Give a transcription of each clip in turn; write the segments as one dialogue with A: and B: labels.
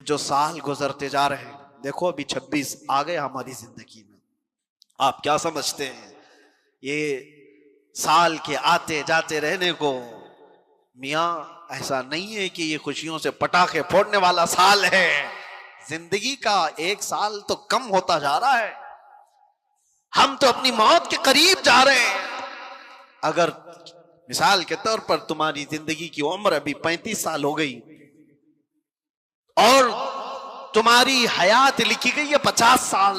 A: जो साल गुजरते जा रहे हैं, देखो अभी 26 आ गए हमारी जिंदगी में। आप क्या समझते हैं ये साल के आते जाते रहने को? मियाँ ऐसा नहीं है कि ये खुशियों से पटाखे फोड़ने वाला साल है। जिंदगी का एक साल तो कम होता जा रहा है। हम तो अपनी मौत के करीब जा रहे हैं। अगर मिसाल के तौर पर तुम्हारी जिंदगी की उम्र अभी 35 साल हो गई और तुम्हारी हयात लिखी गई है 50 साल,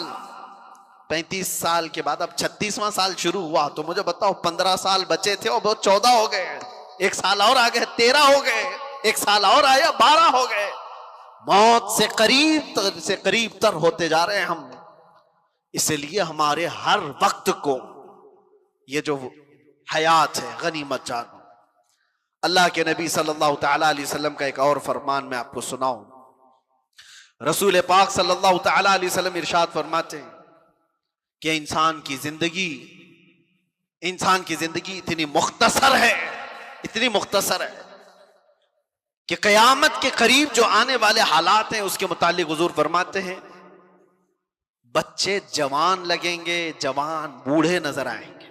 A: 35 साल के बाद अब 36वां साल शुरू हुआ, तो मुझे बताओ 15 साल बचे थे और बहुत 14 हो गए, एक साल और आ गए 13 हो गए, एक साल और आया 12 हो गए। मौत से करीब तर होते जा रहे हैं हम। इसलिए हमारे हर वक्त को ये जो हयात है गनीमत जानो। अल्लाह के नबी सल्लल्लाहु तआला अलैहि वसल्लम का एक और फरमान मैं आपको सुनाऊं। रसूल पाक सल्लल्लाहु तआला अलैहि वसल्लम इरशाद फरमाते हैं कि इंसान की जिंदगी इतनी मुख्तसर है, इतनी मुख्तसर है कि कयामत के करीब जो आने वाले हालात हैं उसके मुतालिक हुजूर फरमाते हैं बच्चे जवान लगेंगे, जवान बूढ़े नजर आएंगे।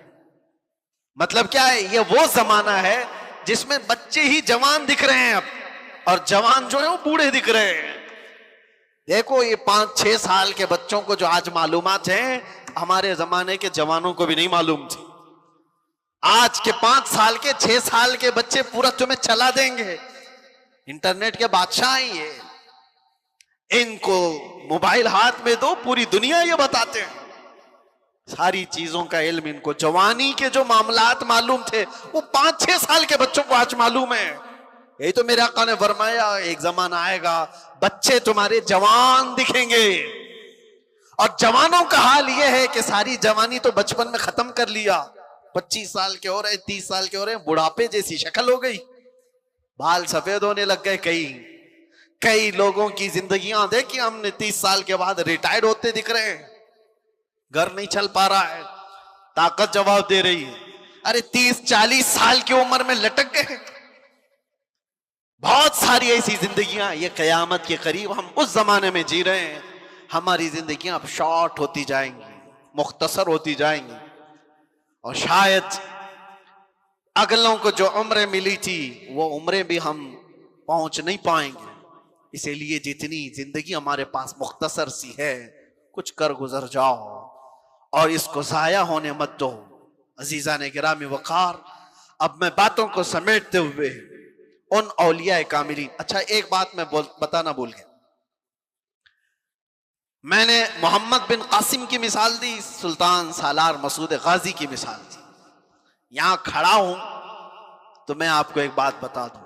A: मतलब क्या है? ये वो जमाना है जिसमें बच्चे ही जवान दिख रहे हैं अब, और जवान जो है वो बूढ़े दिख रहे हैं। देखो ये 5-6 साल के बच्चों को जो आज मालूमात हैं, हमारे जमाने के जवानों को भी नहीं मालूम थी। आज के 5 साल के 6 साल के बच्चे पूरा तुम्हें चला देंगे। इंटरनेट के बादशाह हैं ये। इनको मोबाइल हाथ में दो, पूरी दुनिया ये बताते हैं, सारी चीजों का इल्म इनको। जवानी के जो मामलात मालूम थे वो 5-6 साल के बच्चों को आज मालूम है। यही तो मेरे आका ने फरमाया एक जमाना आएगा बच्चे तुम्हारे जवान दिखेंगे। और जवानों का हाल यह है कि सारी जवानी तो बचपन में खत्म कर लिया, 25 साल के हो रहे, 30 साल के हो रहे, बुढ़ापे जैसी शक्ल हो गई, बाल सफेद होने लग गए। कई लोगों की जिंदगियां देखी हमने 30 साल के बाद रिटायर्ड होते दिख रहे हैं। घर नहीं चल पा रहा है, ताकत जवाब दे रही है। अरे 30-40 साल की उम्र में लटक गए। बहुत सारी ऐसी जिंदगियां, ये कयामत के करीब हम उस जमाने में जी रहे हैं। हमारी जिंदगियां अब शॉर्ट होती जाएंगी, मुख्तसर होती जाएंगी, और शायद अगलों को जो उम्रें मिली थी वो उम्रें भी हम पहुंच नहीं पाएंगे। इसीलिए जितनी जिंदगी हमारे पास मुख्तसर सी है, कुछ कर गुजर जाओ और इसको जाया होने मत दो। अजीजान गिरामी वकार, अब मैं बातों को समेटते हुए उन औलिया कामिलीन, अच्छा एक बात मैं बताना भूल गया। मैंने मोहम्मद बिन कासिम की मिसाल दी, सुल्तान सालार मसूद गाजी की मिसाल दी। यहां खड़ा हूं तो मैं आपको एक बात बता दूं,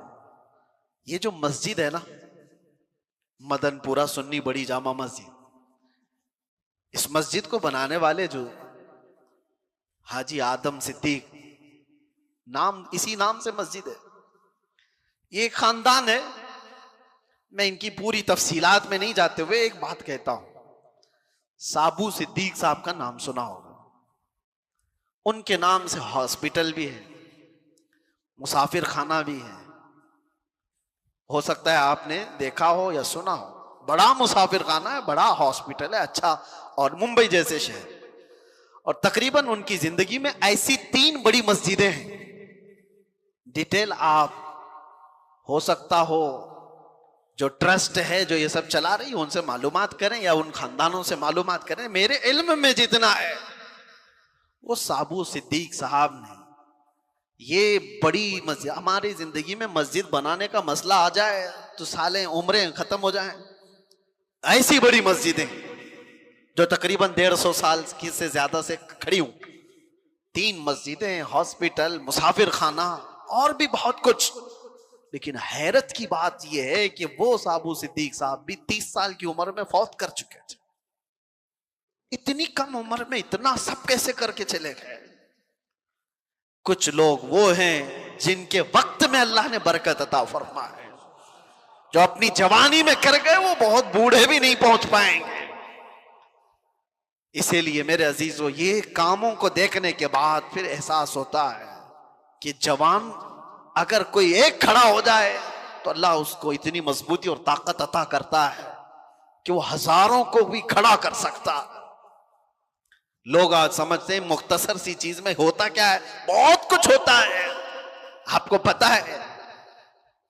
A: ये जो मस्जिद है ना, मदनपुरा सुन्नी बड़ी जामा मस्जिद, इस मस्जिद को बनाने वाले जो हाजी आदम सिद्दीक, नाम इसी नाम से मस्जिद है, ये खानदान है। मैं इनकी पूरी तफसीलात में नहीं जाते हुए एक बात कहता हूं। साबू सिद्दीक साहब का नाम सुना होगा, उनके नाम से हॉस्पिटल भी है, मुसाफिर खाना भी है। हो सकता है आपने देखा हो या सुना हो। बड़ा मुसाफिर खाना है, बड़ा हॉस्पिटल है, अच्छा, और मुंबई जैसे शहर। और तकरीबन उनकी जिंदगी में ऐसी 3 बड़ी मस्जिदें हैं। डिटेल आप हो सकता हो जो ट्रस्ट है जो ये सब चला रही है उनसे मालूमात करें या उन खानदानों से मालूमात करें। मेरे इल्म में जितना है वो साबू सिद्दीक साहब ने ये बड़ी मस्जिद, हमारी जिंदगी में मस्जिद बनाने का मसला आ जाए तो साले उम्रें खत्म हो जाएं। ऐसी बड़ी मस्जिदें जो तकरीबन 150 साल की से ज्यादा से खड़ी हूं, 3 मस्जिदें, हॉस्पिटल, मुसाफिर खाना और भी बहुत कुछ। लेकिन हैरत की बात यह है कि वो साबू सिद्दीक साहब भी 30 साल की उम्र में फौत कर चुके थे। इतनी कम उम्र में इतना सब कैसे करके चले गए? कुछ लोग वो हैं जिनके वक्त में अल्लाह ने बरकत अता फरमाए, जो अपनी जवानी में कर गए वो बहुत बूढ़े भी नहीं पहुंच पाएंगे। इसीलिए मेरे अजीजों, ये कामों को देखने के बाद फिर एहसास होता है कि जवान अगर कोई एक खड़ा हो जाए तो अल्लाह उसको इतनी मजबूती और ताकत अता करता है कि वो हजारों को भी खड़ा कर सकता। लोग आज समझते हैं मुख्तसर सी चीज में होता क्या है, बहुत कुछ होता है। आपको पता है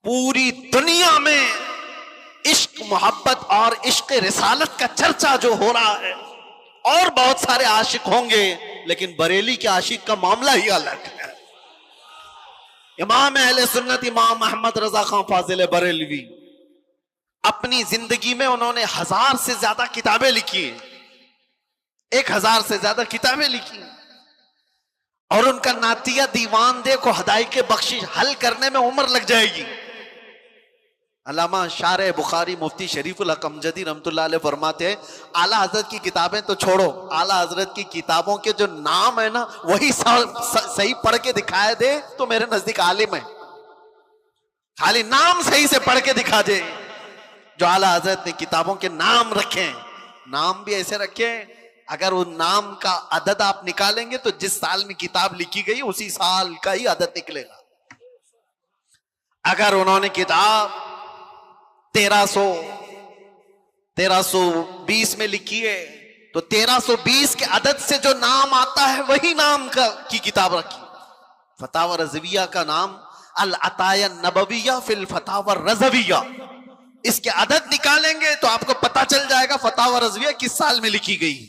A: पूरी दुनिया में इश्क मोहब्बत और इश्क रिसालत का चर्चा जो हो रहा है, और बहुत सारे आशिक होंगे, लेकिन बरेली के आशिक का मामला ही अलग है। इमाम अहले सुन्नत इमाम अहमद रजा खान फाजिल बरेलवी अपनी जिंदगी में उन्होंने 1000 से ज्यादा किताबें लिखी, 1000 से ज्यादा किताबें लिखी, और उनका नातिया दीवान दे को हदाई के बख्शिश हल करने में उम्र लग जाएगी। अल्लामा शारे बुखारी मुफ्ती शरीफुल हक अमजदी रहमतुल्लाह अलैह फरमाते हैं, आला हजरत की किताबें तो छोड़ो, आला हजरत की किताबों के जो नाम है ना वही सही पढ़ के दिखाए दे तो मेरे नजदीक आलिम है। खाली नाम सही से पढ़ के दिखा दे। जो आला हजरत ने किताबों के नाम रखे, नाम भी ऐसे रखे, अगर उन नाम का अदद आप निकालेंगे तो जिस साल में किताब लिखी गई उसी साल का ही अदद निकलेगा। अगर उन्होंने किताब 1320 में लिखी है तो 1320 के अदद से जो नाम आता है वही नाम की किताब रखी। फतावा रज़विया का नाम अल अताया नबविया फिल फतावा रज़विया, इसके अदद निकालेंगे तो आपको पता चल जाएगा फतावा रज़विया किस साल में लिखी गई।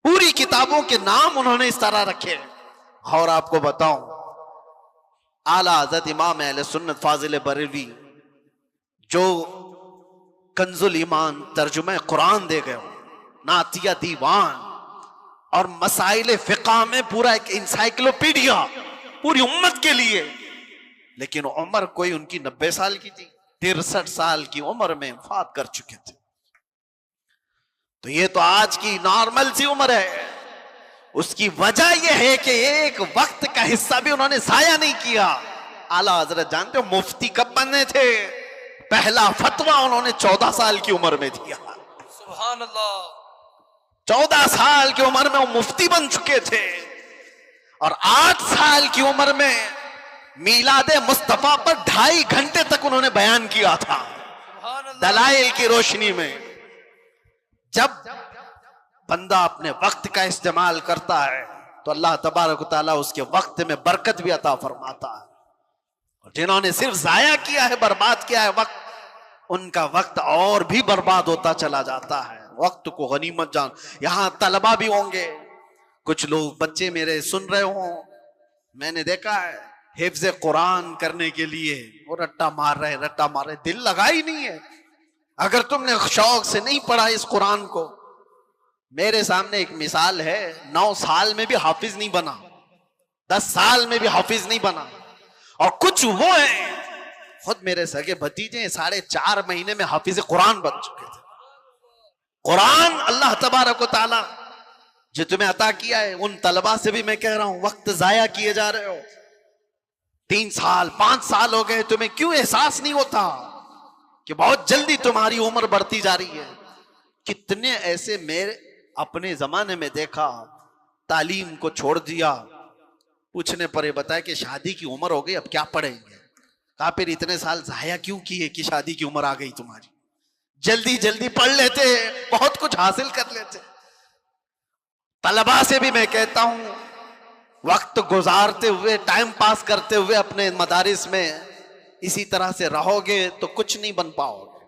A: पूरी किताबों के नाम उन्होंने इस तरह रखे। और आपको बताऊं, आला हज़रत इमाम अहले सुन्नत फाजिल बरेलवी जो कंजुल ईमान तर्जुमा कुरान दे गए, नातिया दीवान और मसाइल फिक़ा में पूरा एक इंसाइक्लोपीडिया पूरी उम्मत के लिए, लेकिन उम्र कोई उनकी 90 साल की थी, 63 साल की उम्र में वफात कर चुके थे। तो ये तो आज की नॉर्मल सी उम्र है। उसकी वजह यह है कि एक वक्त का हिस्सा भी उन्होंने जाया नहीं किया। आला हजरत जानते हो मुफ्ती कब बने थे? पहला फतवा उन्होंने 14 साल की उम्र में दिया। सुभान अल्लाह, 14 साल की उम्र में वो मुफ्ती बन चुके थे, और 8 साल की उम्र में मीलादे मुस्तफा पर 2.5 घंटे तक उन्होंने बयान किया था दलाइल की रोशनी में। जब बंदा अपने वक्त का इस्तेमाल करता है तो अल्लाह तबारक व तआला उसके वक्त में बरकत भी अता फरमाता है। और जिन्होंने सिर्फ जाया किया है, बर्बाद किया है वक्त, उनका वक्त और भी बर्बाद होता चला जाता है। वक्त को गनीमत जान। यहां तलबा भी होंगे, कुछ लोग बच्चे मेरे सुन रहे हों, मैंने देखा है हिफ्ज़ कुरान करने के लिए वो रट्टा मार रहे, दिल लगा ही नहीं है। अगर तुमने शौक से नहीं पढ़ा इस कुरान को, मेरे सामने एक मिसाल है, 9 साल में भी हाफिज नहीं बना, 10 साल में भी हाफिज नहीं बना। और कुछ वो है, खुद मेरे सगे भतीजे 4.5 महीने में हाफिज कुरान बन चुके थे। कुरान अल्लाह तबारक व तआला जो तुम्हें अता किया है, उन तलबा से भी मैं कह रहा हूं वक्त जाया किए जा रहे हो। 3 साल 5 साल हो गए, तुम्हें क्यों एहसास नहीं होता कि बहुत जल्दी तुम्हारी उम्र बढ़ती जा रही है? कितने ऐसे मेरे अपने जमाने में देखा, तालीम को छोड़ दिया, पूछने पर बताया कि शादी की उम्र हो गई, अब क्या पढ़ेंगे? कहा फिर इतने साल जाया क्यों किए कि शादी की उम्र आ गई तुम्हारी? जल्दी जल्दी पढ़ लेते, बहुत कुछ हासिल कर लेते। तलबा से भी मैं कहता हूं, वक्त गुजारते हुए, टाइम पास करते हुए अपने मदारिस में इसी तरह से रहोगे तो कुछ नहीं बन पाओगे।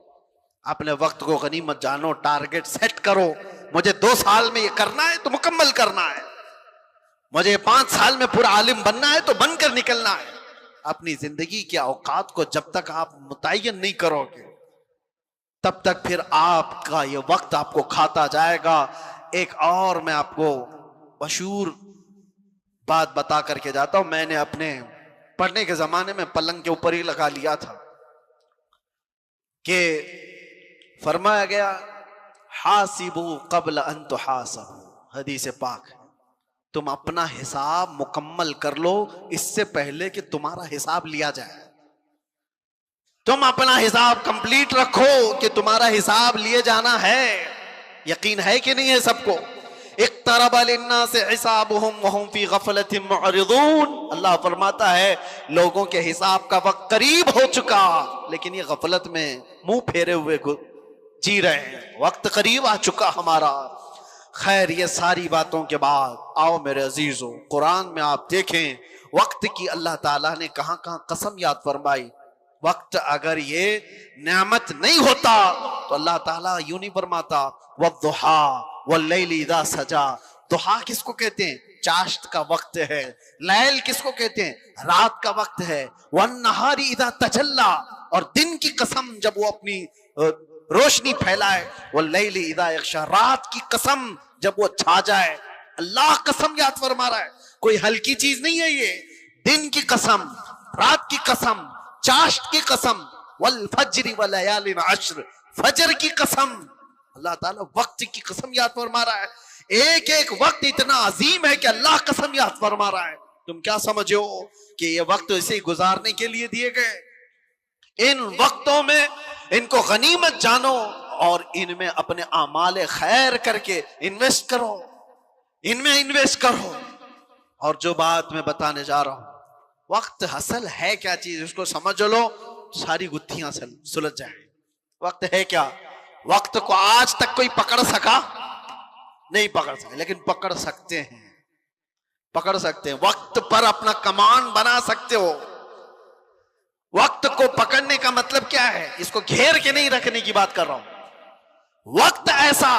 A: अपने वक्त को गनीमत जानो, टारगेट सेट करो। मुझे 2 साल में ये करना है तो मुकम्मल करना है, मुझे 5 साल में पूरा आलिम बनना है तो बनकर निकलना है। अपनी जिंदगी के औकात को जब तक आप मुतय्यन नहीं करोगे, तब तक फिर आपका ये वक्त आपको खाता जाएगा। एक और मैं आपको मशहूर बात बता करके जाता हूं। मैंने अपने पढ़ने के जमाने में पलंग के ऊपर ही लगा लिया था कि फरमाया गया, हासिबू क़ब्ल अन तुहासबू, हदीस पाक, तुम अपना हिसाब मुकम्मल कर लो इससे पहले कि तुम्हारा हिसाब लिया जाए। तुम अपना हिसाब कंप्लीट रखो कि तुम्हारा हिसाब लिए जाना है। यकीन है कि नहीं है सबको? इक़्तरब लिन्नास हिसाबुहुम वहुम फी गफ़लतिन मुअरिदून। अल्लाह फरमाता है लोगों के हिसाब का वक्त करीब हो चुका, लेकिन ये गफलत में मुंह फेरे हुए जी रहे हैं, वक्त करीब आ चुका हमारा। खैर, ये सारी बातों के बाद आओ मेरे अजीजों, कुरान में आप देखें वक्त की अल्लाह ताला ने कहां कहां कसम याद फरमाई। वक्त अगर ये नेमत नहीं होता तो अल्लाह ताला यूं नहीं फरमाता वद्दुहा वल्लैलि इज़ा सजा। दुहा किसको कहते हैं? चाश्त का वक्त है। लैल किसको कहते हैं? रात का वक्त है। वन्नहारी इज़ा तजल्ला, और दिन की कसम जब वो अपनी रोशनी फैलाए। वल्लैलि इज़ा यग़शा, रात की कसम जब वो छा जाए। अल्लाह कसम याद फरमा रहा है, कोई हल्की चीज नहीं है ये। दिन की कसम, रात की कसम, चाश्त की कसम, वल फज्रि व लयालिन अश्र, फजर की कसम। अल्लाह ताला वक्त की कसम याद फरमा रहा है। एक एक वक्त इतना अजीम है कि अल्लाह कसम याद फरमा रहा है। तुम क्या समझो कि ये वक्त इसे गुजारने के लिए दिए गए? इन वक्तों में इनको गनीमत जानो और इनमें अपने आमाल खैर करके इन्वेस्ट करो, इनमें इन्वेस्ट करो। और जो बात मैं बताने जा रहा हूं, वक्त असल है क्या चीज, उसको समझ लो, सारी गुत्थियां सुलझ जाए। वक्त है क्या? वक्त को आज तक कोई पकड़ सका? नहीं पकड़ सका, लेकिन पकड़ सकते हैं, पकड़ सकते हैं। वक्त पर अपना कमान बना सकते हो। वक्त को पकड़ने का मतलब क्या है? इसको घेर के नहीं रखने की बात कर रहा हूं। वक्त ऐसा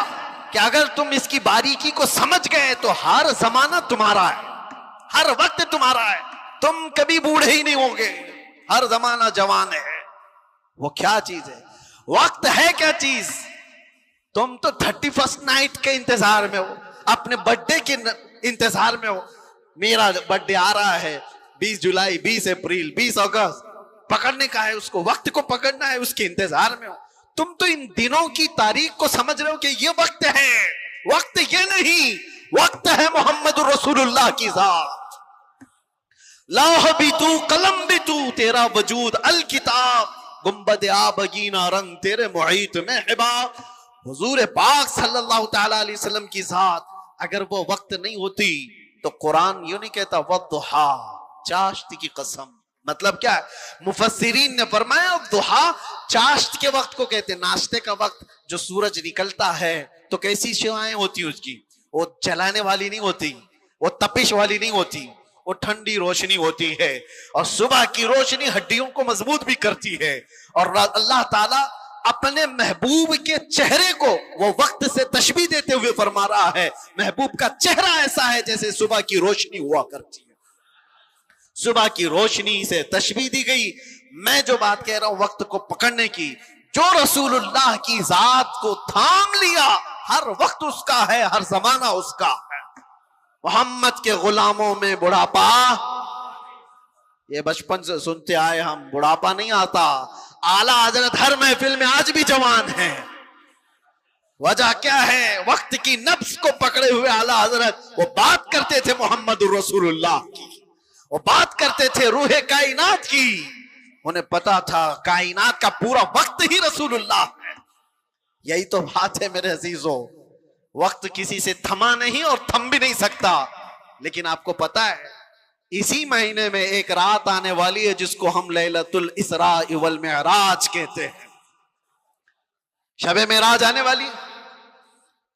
A: कि अगर तुम इसकी बारीकी को समझ गए तो हर जमाना तुम्हारा है, हर वक्त तुम्हारा है। तुम कभी बूढ़े ही नहीं होगे, हर जमाना जवान है। वो क्या चीज है? वक्त है क्या चीज? तुम तो 31st नाइट के इंतजार में हो, अपने बर्थडे के इंतजार में हो। मेरा बर्थडे आ रहा है 20 जुलाई, 20 अप्रैल, 20 अगस्त, पकड़ने का है उसको, वक्त को पकड़ना है, उसके इंतजार में हो। तुम तो इन दिनों की तारीख को समझ रहे हो कि ये वक्त है। वक्त ये नहीं, वक्त है मोहम्मद रसूलुल्लाह की जात। लौह भी तू, कलम भी तू, तेरा वजूद अल किताब, गुंबद आबगीना रंग तेरे मुहीत में हिबाब। हुजूर पाक सल्लल्लाहु तआला अलैहि वसल्लम की जात, अगर वो वक्त नहीं होती तो कुरान यूं नहीं कहता वद्दुहा, चाश्त की कसम। मतलब क्या है? मुफस्सिरीन ने फरमाया दुहा चाश्त के वक्त को कहते हैं, नाश्ते का वक्त। जो सूरज निकलता है तो कैसी शिवाएं होती उसकी? वो जलाने वाली नहीं होती, वो तपिश वाली नहीं होती, वो ठंडी रोशनी होती है। और सुबह की रोशनी हड्डियों को मजबूत भी करती है। और अल्लाह ताला अपने महबूब के चेहरे को वो वक्त से तशबीह देते हुए फरमा रहा है, महबूब का चेहरा ऐसा है जैसे सुबह की रोशनी हुआ करती है। सुबह की रोशनी से तशबीह दी गई। मैं जो बात कह रहा हूं वक्त को पकड़ने की, जो रसूलुल्लाह की जात को थाम लिया, हर वक्त उसका है, हर जमाना उसका है। मोहम्मद के गुलामों में बुढ़ापा, ये बचपन से सुनते आए हम, बुढ़ापा नहीं आता। आला हजरत हर महफिल में आज भी जवान है। वजह क्या है? वक्त की नफ्स को पकड़े हुए आला हजरत वो बात करते थे मोहम्मद रसूलुल्लाह की, वो बात करते थे रूहे कायनात की। उन्हें पता था कायनात का पूरा वक्त ही रसूलुल्लाह है। यही तो बात है मेरे अजीजों, वक्त किसी से थमा नहीं और थम भी नहीं सकता। लेकिन आपको पता है इसी महीने में एक रात आने वाली है जिसको हम लैलतुल इसरा वल मिअराज कहते हैं। शबे मेराज आने वाली,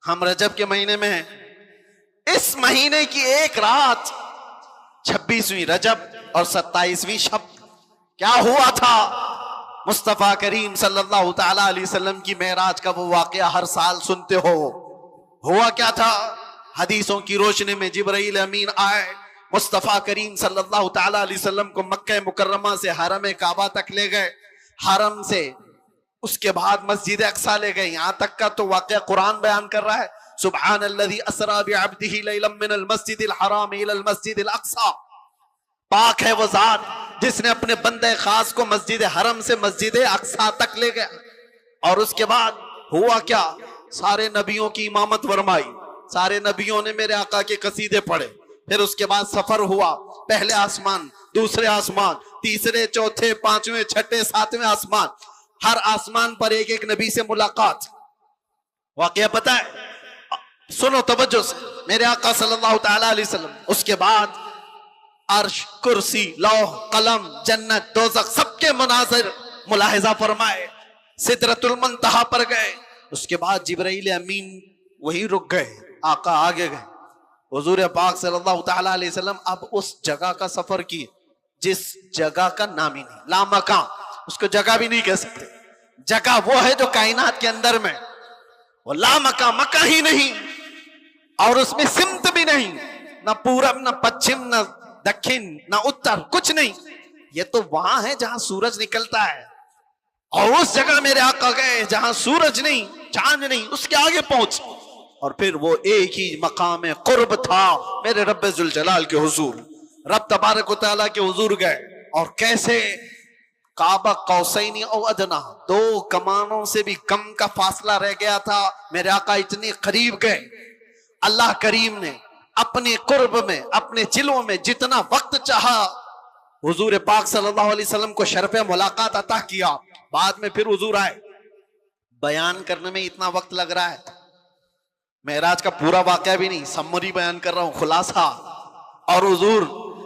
A: हम रजब के महीने में हैं। इस महीने की एक रात 26वीं रजब और 27वीं शब, क्या हुआ था? मुस्तफा करीम सल्लल्लाहु तआला अलैहि वसल्लम की मेराज का वो वाकया हर साल सुनते हो। हुआ क्या था? हदीसों की रोशनी में जिब्राइल अमीन आए, मुस्तफा करीम सल्लल्लाहु तआला अलैहि वसल्लम को मक्का मुकर्रमा से हरम काबा तक ले गए, हरम से उसके बाद मस्जिद अक्सा ले गए। यहां तक का तो वाकया कुरान बयान कर रहा है, सुब्हानल्लज़ी अस्रा बिअब्दिही लैलन मिनल मस्जिदिल हराम इलल मस्जिदिल अक्सा। पाक है वो जात जिसने अपने बंदे खास को मस्जिद हरम से मस्जिद अक्सा तक ले गया। और उसके बाद हुआ क्या? सारे नबियों की इमामत फरमाई, सारे नबियों ने मेरे आका के कसीदे पढ़े। फिर उसके बाद सफर हुआ, पहले आसमान, दूसरे आसमान, तीसरे, चौथे, पांचवें, छठे, सातवें आसमान। हर आसमान पर एक एक नबी से मुलाकात। वाकया पता है? सुनो तवज्जो से, मेरे आका सल्लल्लाहु तआला अलैहि वसल्लम, उसके बाद अर्श, कुर्सी, लौह, कलम, जन्नत, दोज़ख सबके मनाज़िर मुलाहिजा फरमाए। सिदरतुल मुंतहा पर गए, उसके बाद जिब्राइल अमीन वहीं रुक गए, आका आगे गए। हुजूर पाक सल्लल्लाहु तआला अलैहि वसल्लम अब उस जगह का सफर किए जिस जगह का नाम ही नहीं, लामकां, उसको जगह भी नहीं कह सकते। जगह वो है जो कायनात के अंदर में, वो लामकां, मक्का ही नहीं, और उसमें सिमत भी नहीं, ना पूरब ना पश्चिम ना दक्षिण ना उत्तर, कुछ नहीं। ये तो वहां है जहां सूरज निकलता है, और उस जगह मेरे आका गए जहां सूरज नहीं, चांद नहीं, उसके आगे पहुंच, और फिर वो एक ही मकाम कुर्ब था मेरे रब्बे जुल जलाल के हुजूर, रब तबारक व तआला के हुजूर गए। और कैसे, काबा कौसैनी और अदना, दो कमानों से भी कम का फासला रह गया था, मेरे आका इतने करीब गए। अल्लाह करीम ने अपने कुर्ब में, अपने चिलों में जितना वक्त चाहा हुजूर पाक सल्लल्लाहु अलैहि वसल्लम को शर्फ मुलाकात अता किया। बाद में फिर हुजूर आए। बयान करने में इतना वक्त लग रहा है, मेराज का पूरा वाकया भी नहीं, समरी बयान कर रहा हूं, खुलासा। और हुजूर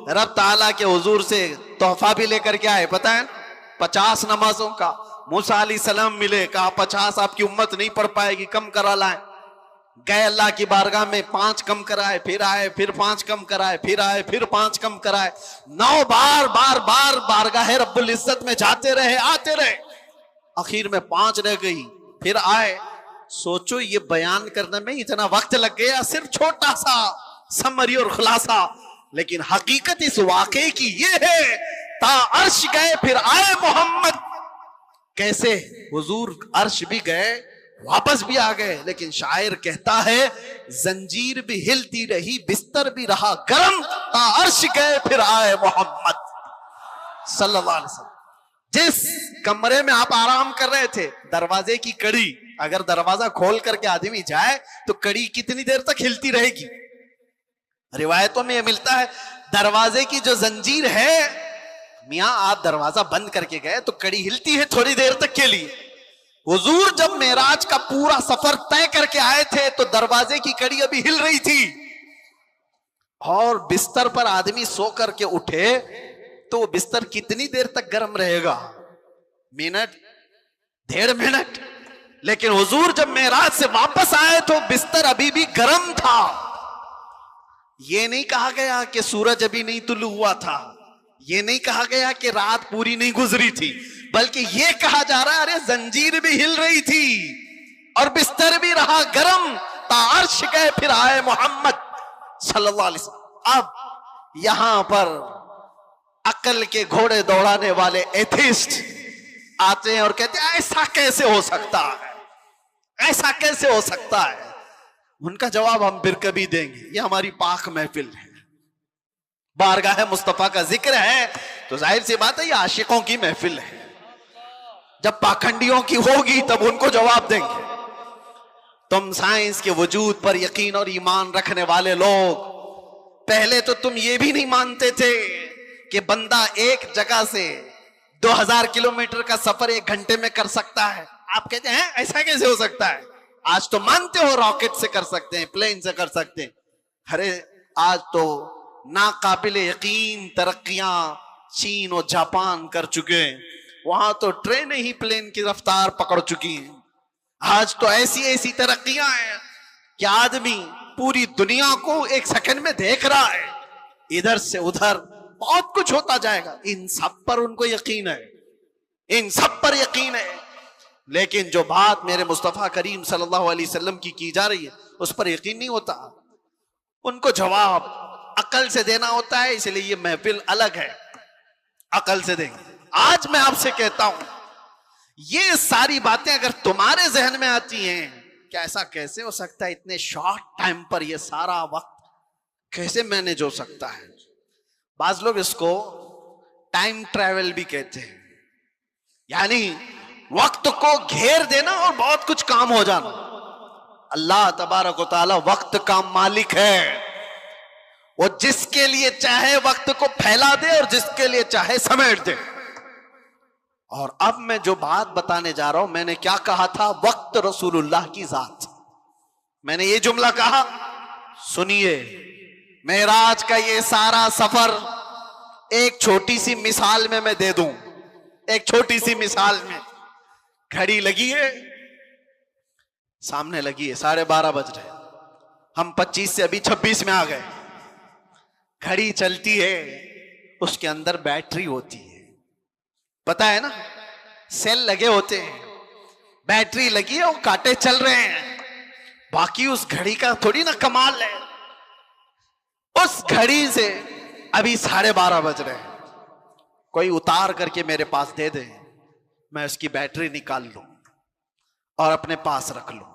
A: रब ताला के हुजूर से तोहफा भी लेकर के आए, पता है, 50 नमाजों का। मूसा अलैहिस्सलाम मिले, कहा 50 आपकी उम्मत नहीं पढ़ पाएगी, कम करा लाए। गए अल्लाह की बारगाह में, 5 कम कराए, फिर आए, फिर 5 कम कराए, फिर आए, फिर 5 कम कराए। 9 बार बार बार बारगाह रब्बुल इज्जत में जाते रहे, आते रहे, आखिर में 5 रह गई, फिर आए। सोचो ये बयान करने में इतना वक्त लग गया, सिर्फ छोटा सा समरी और खुलासा। लेकिन हकीकत इस वाकये की ये है, ता अर्श गए फिर आए मोहम्मद। कैसे हुजूर अर्श भी गए, वापस भी आ गए। लेकिन शायर कहता है, जंजीर भी हिलती रही, बिस्तर भी रहा गरम, ता अर्श गए फिर आए मोहम्मद सल्लल्लाहु अलैहि वसल्लम। जिस कमरे में आप आराम कर रहे थे, दरवाजे की कड़ी, अगर दरवाजा खोल करके आदमी जाए तो कड़ी कितनी देर तक हिलती रहेगी? रिवायतों में यह मिलता है, दरवाजे की जो जंजीर है, मियां आप दरवाजा बंद करके गए तो कड़ी हिलती है थोड़ी देर तक के लिए। हुजूर जब मेराज का पूरा सफर तय करके आए थे तो दरवाजे की कड़ी अभी हिल रही थी, और बिस्तर पर आदमी सो करके उठे तो बिस्तर कितनी देर तक गर्म रहेगा? Minute, 1.5 minute. लेकिन हुजूर जब मेराज से वापस आए तो बिस्तर अभी भी गर्म था। यह नहीं कहा गया कि सूरज अभी नहीं तुलू हुआ था, यह नहीं कहा गया कि रात पूरी नहीं गुजरी थी, बल्कि यह कहा जा रहा है, अरे जंजीर भी हिल रही थी और बिस्तर भी रहा गर्म, तार्श गए फिर आए मोहम्मद सल्लल्लाहु अलैहि वसल्लम। अब यहां पर अकल के घोड़े दौड़ाने वाले एथिस्ट आते हैं और कहते हैं, ऐसा कैसे हो सकता है, ऐसा कैसे हो सकता है? उनका जवाब हम फिर कभी देंगे। ये हमारी पाक महफिल है, बारगाह मुस्तफा का जिक्र है, तो जाहिर सी बात है ये आशिकों की महफिल है। जब पाखंडियों की होगी तब उनको जवाब देंगे। तुम साइंस के वजूद पर यकीन और ईमान रखने वाले लोग, पहले तो तुम ये भी नहीं मानते थे कि बंदा एक जगह से 2000 किलोमीटर का सफर 1 घंटे में कर सकता है। आप कहते हैं ऐसा कैसे हो सकता है? आज तो मानते हो रॉकेट से कर सकते हैं, प्लेन से कर सकते हैं। अरे आज तो नाकाबिल यकीन तरक्कियां चीन और जापान कर चुके हैं, वहां तो ट्रेनें ही प्लेन की रफ्तार पकड़ चुकी हैं। आज तो ऐसी ऐसी तरक्कियां हैं कि आदमी पूरी दुनिया को 1 सेकंड में देख रहा है, इधर से उधर बहुत कुछ होता जाएगा। इन सब पर उनको यकीन है, इन सब पर यकीन है, लेकिन जो बात मेरे मुस्तफा करीम सल्लल्लाहु अलैहि वसल्लम की जा रही है उस पर यकीन नहीं होता। उनको जवाब अकल से देना होता है, इसलिए ये महफिल अलग है, अकल से देंगे। आज मैं आपसे कहता हूं, ये सारी बातें अगर तुम्हारे जहन में आती हैं, क्या ऐसा कैसे हो सकता है, इतने शॉर्ट टाइम पर ये सारा वक्त कैसे मैनेज हो सकता है? बाज लोग इसको टाइम ट्रैवल भी कहते हैं, यानी वक्त को घेर देना और बहुत कुछ काम हो जाना। अल्लाह तबारक व तआला वक्त का मालिक है, वो जिसके लिए चाहे वक्त को फैला दे और जिसके लिए चाहे समेट दे। और अब मैं जो बात बताने जा रहा हूं, मैंने क्या कहा था? वक्त रसूलुल्लाह की जात। मैंने ये जुमला कहा, सुनिए, मेराज का ये सारा सफर एक छोटी सी मिसाल में मैं दे दूं। एक छोटी सी मिसाल में घड़ी लगी है, सामने लगी है, 12:30 बज रहे, हम 25 से अभी 26 में आ गए। घड़ी चलती है, उसके अंदर बैटरी होती है, पता है ना, सेल लगे होते हैं, बैटरी लगी है, वो कांटे चल रहे हैं। बाकी उस घड़ी का थोड़ी ना कमाल है। उस घड़ी से अभी 12:30 बज रहे हैं, कोई उतार करके मेरे पास दे दे, मैं उसकी बैटरी निकाल लूं और अपने पास रख लूं।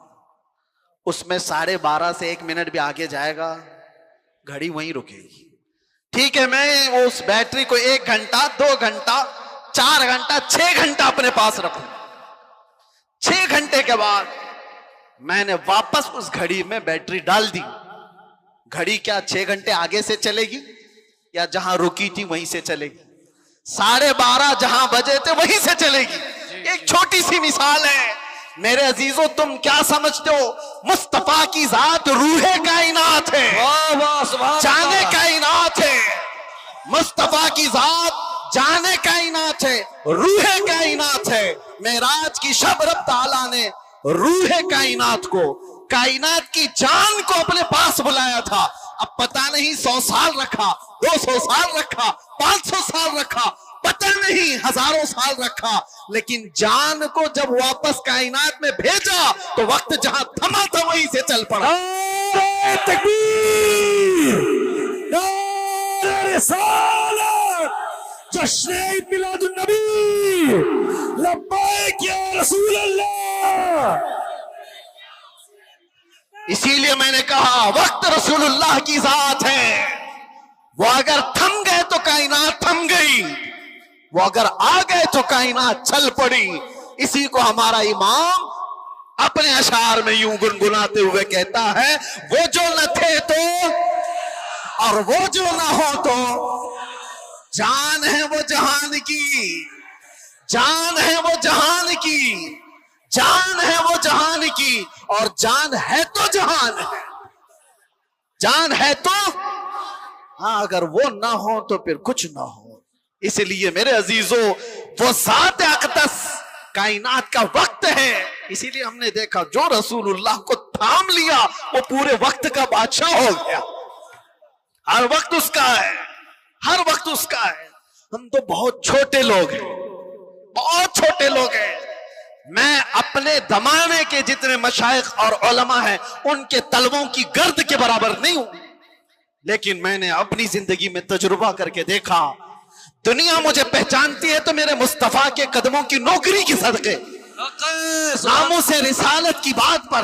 A: उसमें 12:30 से 1 मिनट भी आगे जाएगा, घड़ी वहीं रुकेगी। ठीक है, मैं उस बैटरी को 1 घंटा, 2 घंटा, 4 घंटा, 6 घंटा अपने पास रखूं। 6 घंटे के बाद मैंने वापस उस घड़ी में बैटरी डाल दी। घड़ी क्या 6 घंटे आगे से चलेगी या जहां रुकी थी वहीं से चलेगी? 12:30 जहां बजे थे वहीं से चलेगी। एक छोटी सी मिसाल है मेरे अजीजों, तुम क्या समझते हो? मुस्तफा की जात रूहे कायनात है, जाने कायनात है। मुस्तफा की जात जाने कायनात है, रूहे कायनात है। मेराज की शब रब ताला ने रूहे कायनात को, कायनात की जान को अपने पास बुलाया था। अब पता नहीं 100 साल रखा, 200 साल रखा, 500 साल रखा, पता नहीं हजारों साल रखा, लेकिन जान को जब वापस कायनात में भेजा तो वक्त जहां थमा था वहीं से चल पड़ा।
B: तकबीर, नारे रिसालत, जश्न मिलादुन नबी, लब्बैक या रसूल अल्लाह।
A: इसीलिए मैंने कहा वक्त रसूलुल्लाह की जात है। वो अगर थम गए तो कायनात थम गई, वो अगर आ गए तो कायनात चल पड़ी। इसी को हमारा इमाम अपने अशार में यूं गुनगुनाते हुए कहता है, वो जो न थे तो और वो जो ना हो तो, जान है वो जहान की, जान है वो जहान की, जान है वो जहान की, और जान है तो जहान है, जान है तो। हाँ, अगर वो ना हो तो फिर कुछ ना हो। इसलिए मेरे अजीजों, वो ज़ात अक़दस कायनात का वक्त है। इसीलिए हमने देखा जो रसूलुल्लाह को थाम लिया वो पूरे वक्त का बादशाह हो गया। हर वक्त उसका है, हर वक्त उसका है। हम तो बहुत छोटे लोग हैं, बहुत छोटे लोग हैं। मैं अपने जमाने के जितने मशाइख और उलमा हैं उनके तलवों की गर्द के बराबर नहीं हूं, लेकिन मैंने अपनी जिंदगी में तजुर्बा करके देखा, दुनिया मुझे पहचानती है तो मेरे मुस्तफा के कदमों की नौकरी की सदके, नामों से रिसालत की बात पर,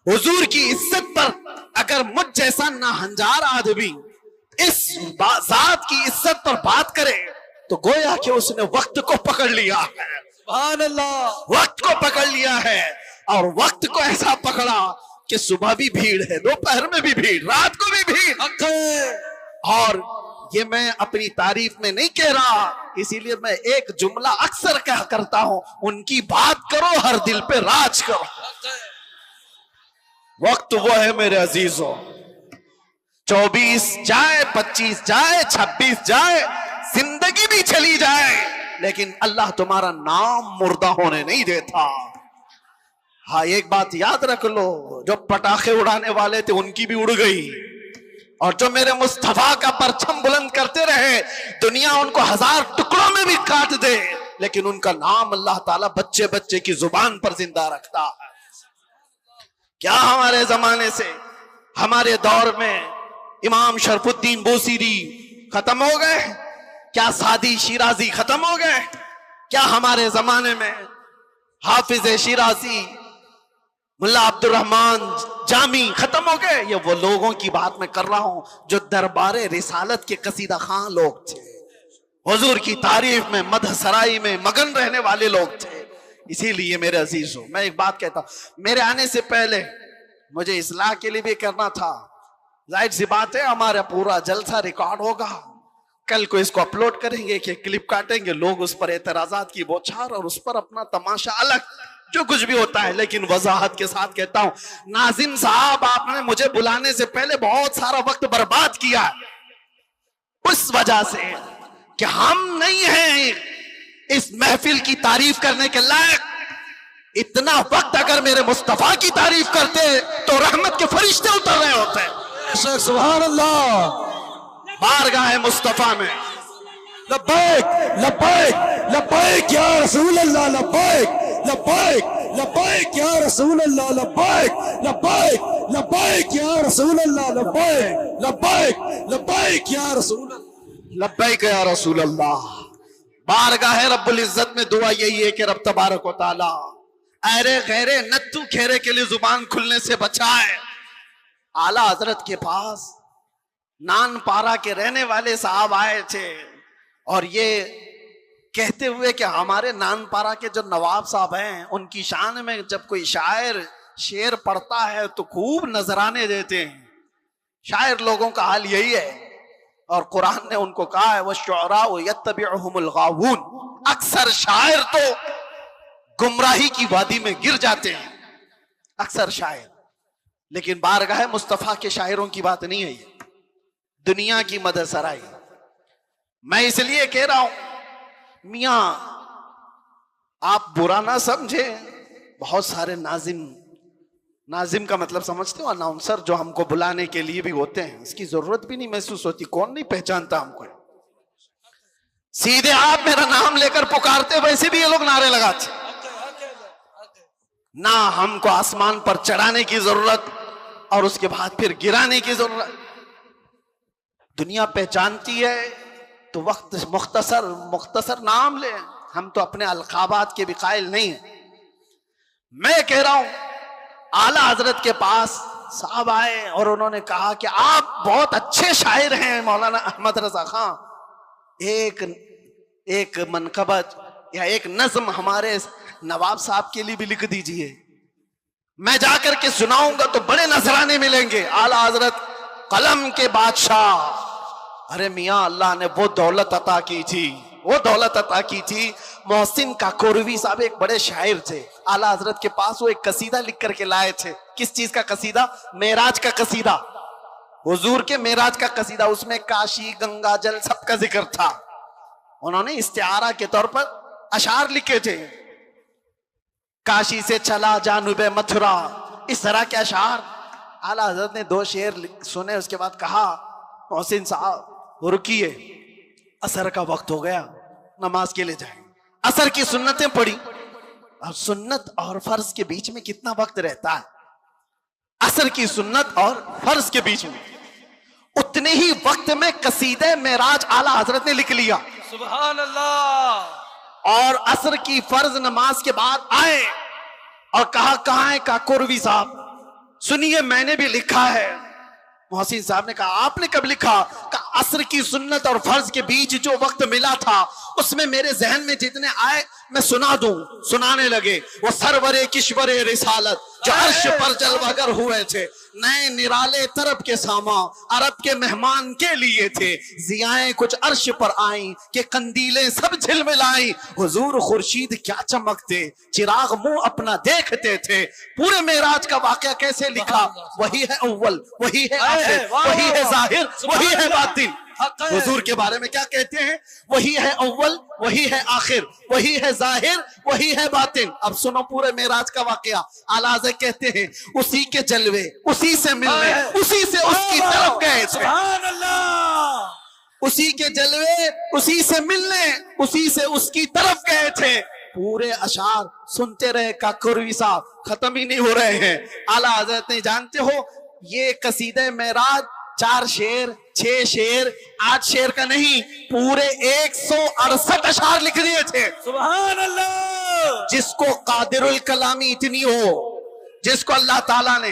A: हुजूर की इज्जत पर अगर मुझ जैसा नाहंजार आदमी इस जात की इज्जत पर बात करे तो गोया कि उसने वक्त को पकड़ लिया है। सुभान अल्लाह, वक्त को पकड़ लिया है। और वक्त को ऐसा पकड़ा कि सुबह भी भीड़ है, दोपहर में भी भीड़, रात को भी भीड़। और ये मैं अपनी तारीफ में नहीं कह रहा, इसीलिए मैं एक जुमला अक्सर क्या करता हूं, उनकी बात करो हर दिल पे राज करो। वक्त वो है मेरे अजीजों, 24 जाए, 25 जाए, 26 जाए, जिंदगी भी चली जाए, लेकिन अल्लाह तुम्हारा नाम मुर्दा होने नहीं देता। हाँ, एक बात याद रख लो, जो पटाखे उड़ाने वाले थे उनकी भी उड़ गई, और जो मेरे मुस्तफा का परचम बुलंद करते रहे, दुनिया उनको 1000 टुकड़ों में भी काट दे, लेकिन उनका नाम अल्लाह ताला बच्चे बच्चे की जुबान पर जिंदा रखता है। क्या हमारे जमाने से, हमारे दौर में इमाम शरफुद्दीन बूसीरी खत्म हो गए? क्या सादी शिराजी खत्म हो गए? क्या हमारे जमाने में हाफिज शिराजी, मुल्ला अब्दुल रहमान जामी खत्म हो गए? ये वो लोगों की बात मैं कर रहा हूं जो दरबारे रिसालत के कसीदा खां लोग थे, हुजूर की तारीफ में, मदह सराई में मगन रहने वाले लोग थे। इसीलिए मेरे अजीजों, मैं एक बात कहता हूं, मेरे आने से पहले मुझे इस्लाह के लिए भी करना था। जाहिर सी बात है, हमारा पूरा जलसा रिकॉर्ड होगा, कल को इसको अपलोड करेंगे कि क्लिप काटेंगे, लोग उस पर एतराजात की बौछार और उस पर अपना तमाशा अलग, जो कुछ भी होता है। लेकिन वजाहत के साथ कहता हूं, नाजिम साहब, आपने मुझे बुलाने से पहले बहुत सारा वक्त बर्बाद किया उस वजह से कि हम नहीं हैं इस महफिल की तारीफ करने के लायक, इतना वक्त अगर मेरे मुस्तफा की तारीफ करते तो रहमत के फरिश्ते उतर रहे होते।
B: सुभान अल्लाह।
A: बारगाह मुस्तफा में
B: लब्बैक लब्बैक लब्बैक या रसूल अल्लाह, लब्बैक लब्बैक लब्बैक या रसूल अल्लाह, लब्बैक लब्बैक लब्बैक या रसूल अल्लाह, लब्बैक लब्बैक लब्बैक या रसूल अल्लाह,
A: लब्बैक या रसूल अल्लाह। बारगाह रब्बुल इज्जत में दुआ यही है कि रब तबारक व तआला अरे गैरे नत्थु खेरे के लिए जुबान खुलने से बचाए। आला हजरत के पास नानपारा के रहने वाले साहब आए थे और ये कहते हुए कि हमारे नानपारा के जो नवाब साहब हैं उनकी शान में जब कोई शायर शेर पढ़ता है तो खूब नजराने देते हैं। शायर लोगों का हाल यही है और कुरान ने उनको कहा है वश्शुअरा यत्तबिउहुमुल गावून, अक्सर शायर तो गुमराही की वादी में गिर जाते हैं, अक्सर शायर। लेकिन बारगाह मुस्तफा के शायरों की बात नहीं है, ये दुनिया की मदद सराई। मैं इसलिए कह रहा हूं मियां आप बुरा ना समझे, बहुत सारे नाजिम का मतलब समझते हो, अनाउंसर जो हमको बुलाने के लिए भी होते हैं, इसकी जरूरत भी नहीं महसूस होती, कौन नहीं पहचानता हमको। सीधे आप मेरा नाम लेकर पुकारते, वैसे भी ये लोग नारे लगाते। ना हमको आसमान पर चढ़ाने की जरूरत और उसके बाद फिर गिराने की जरूरत। दुनिया पहचानती है तो वक्त मुख्तसर नाम ले, हम तो अपने अलकाबात के भी कायल नहीं है। मैं कह रहा हूं आला हजरत के पास साहब आए और उन्होंने कहा कि आप बहुत अच्छे शायर हैं मौलाना अहमद रजा खां, एक मनकबत या एक नज्म हमारे नवाब साहब के लिए भी लिख दीजिए, मैं जाकर के सुनाऊंगा तो बड़े नजराने मिलेंगे। आला हजरत कलम के बादशाह। अरे मियां अल्लाह ने वो दौलत अता की थी, वो दौलत अता की थी। मोहसिन काकोरवी साहब एक बड़े शायर थे, आला हजरत के पास वो एक कसीदा लिख करके लाए थे। किस चीज का कसीदा? मेराज का कसीदा, हुजूर के मेराज का कसीदा। उसमें काशी गंगा जल सबका जिक्र था। उन्होंने इस्तिआरा के तौर पर अशार लिखे थे, काशी से चला जानुबे मथुरा, इस तरह के अशार। आला हजरत ने 2 शेर सुने, उसके बाद कहा मोहसिन साहब रुकिए, असर का वक्त हो गया, नमाज के लिए जाएं। असर की सुन्नतें पढ़ी। अब सुन्नत और फर्ज के बीच में कितना वक्त रहता है? असर की सुन्नत और फर्ज के बीच में उतने ही वक्त में कसीदे मेराज आला हजरत ने लिख लिया।
B: सुभान अल्लाह।
A: और असर की फर्ज नमाज के बाद आए और कहा कहां है काकोरवी साहब, सुनिए मैंने भी लिखा है। मोहसिन साहब ने कहा आपने कब लिखा? कहा असर की सुन्नत और फर्ज के बीच जो वक्त मिला था उसमें मेरे जहन में जितने आए मैं सुना दूं। सुनाने लगे। वो सरवरे किश्वरे रिसालत जो अर्श पर जलवागर हुए थे, नए निराले तरफ के सामा अरब के मेहमान के लिए थे। जियाएं कुछ अर्श पर आई कि कंदीलें सब झिलमिलाई। हुजूर खुर्शीद क्या चमकते, चिराग मुंह अपना देखते थे। पूरे मेराज का वाकया कैसे लिखा? वही है अव्वल, वही है आखिर, वही है जाहिर, वही है बातिन। हुजूर के बारे में क्या कहते हैं? वही है अव्वल, वही है आखिर, वही है जाहिर, वही है बातिन। अब सुनो पूरे मेराज का वाकया। आला हज़रत कहते हैं उसी के जलवे, उसी से मिलने, उसी से उसकी तरफ गए थे।
B: सुभान अल्लाह।
A: उसी के जलवे, उसी से मिलने, उसी से उसकी तरफ गए थे। पूरे अशार सुनते रहे काकोरवी साहब, खत्म ही नहीं हो रहे हैं। आला हज़रत ने जानते हो ये कसीदे मेराज 4 शेर, 6 शेर, 8 शेर का नहीं, पूरे 168 अशार लिख दिए थे।
B: सुभान अल्लाह।
A: जिसको कादिरुल कलामी इतनी हो, जिसको अल्लाह ताला ने,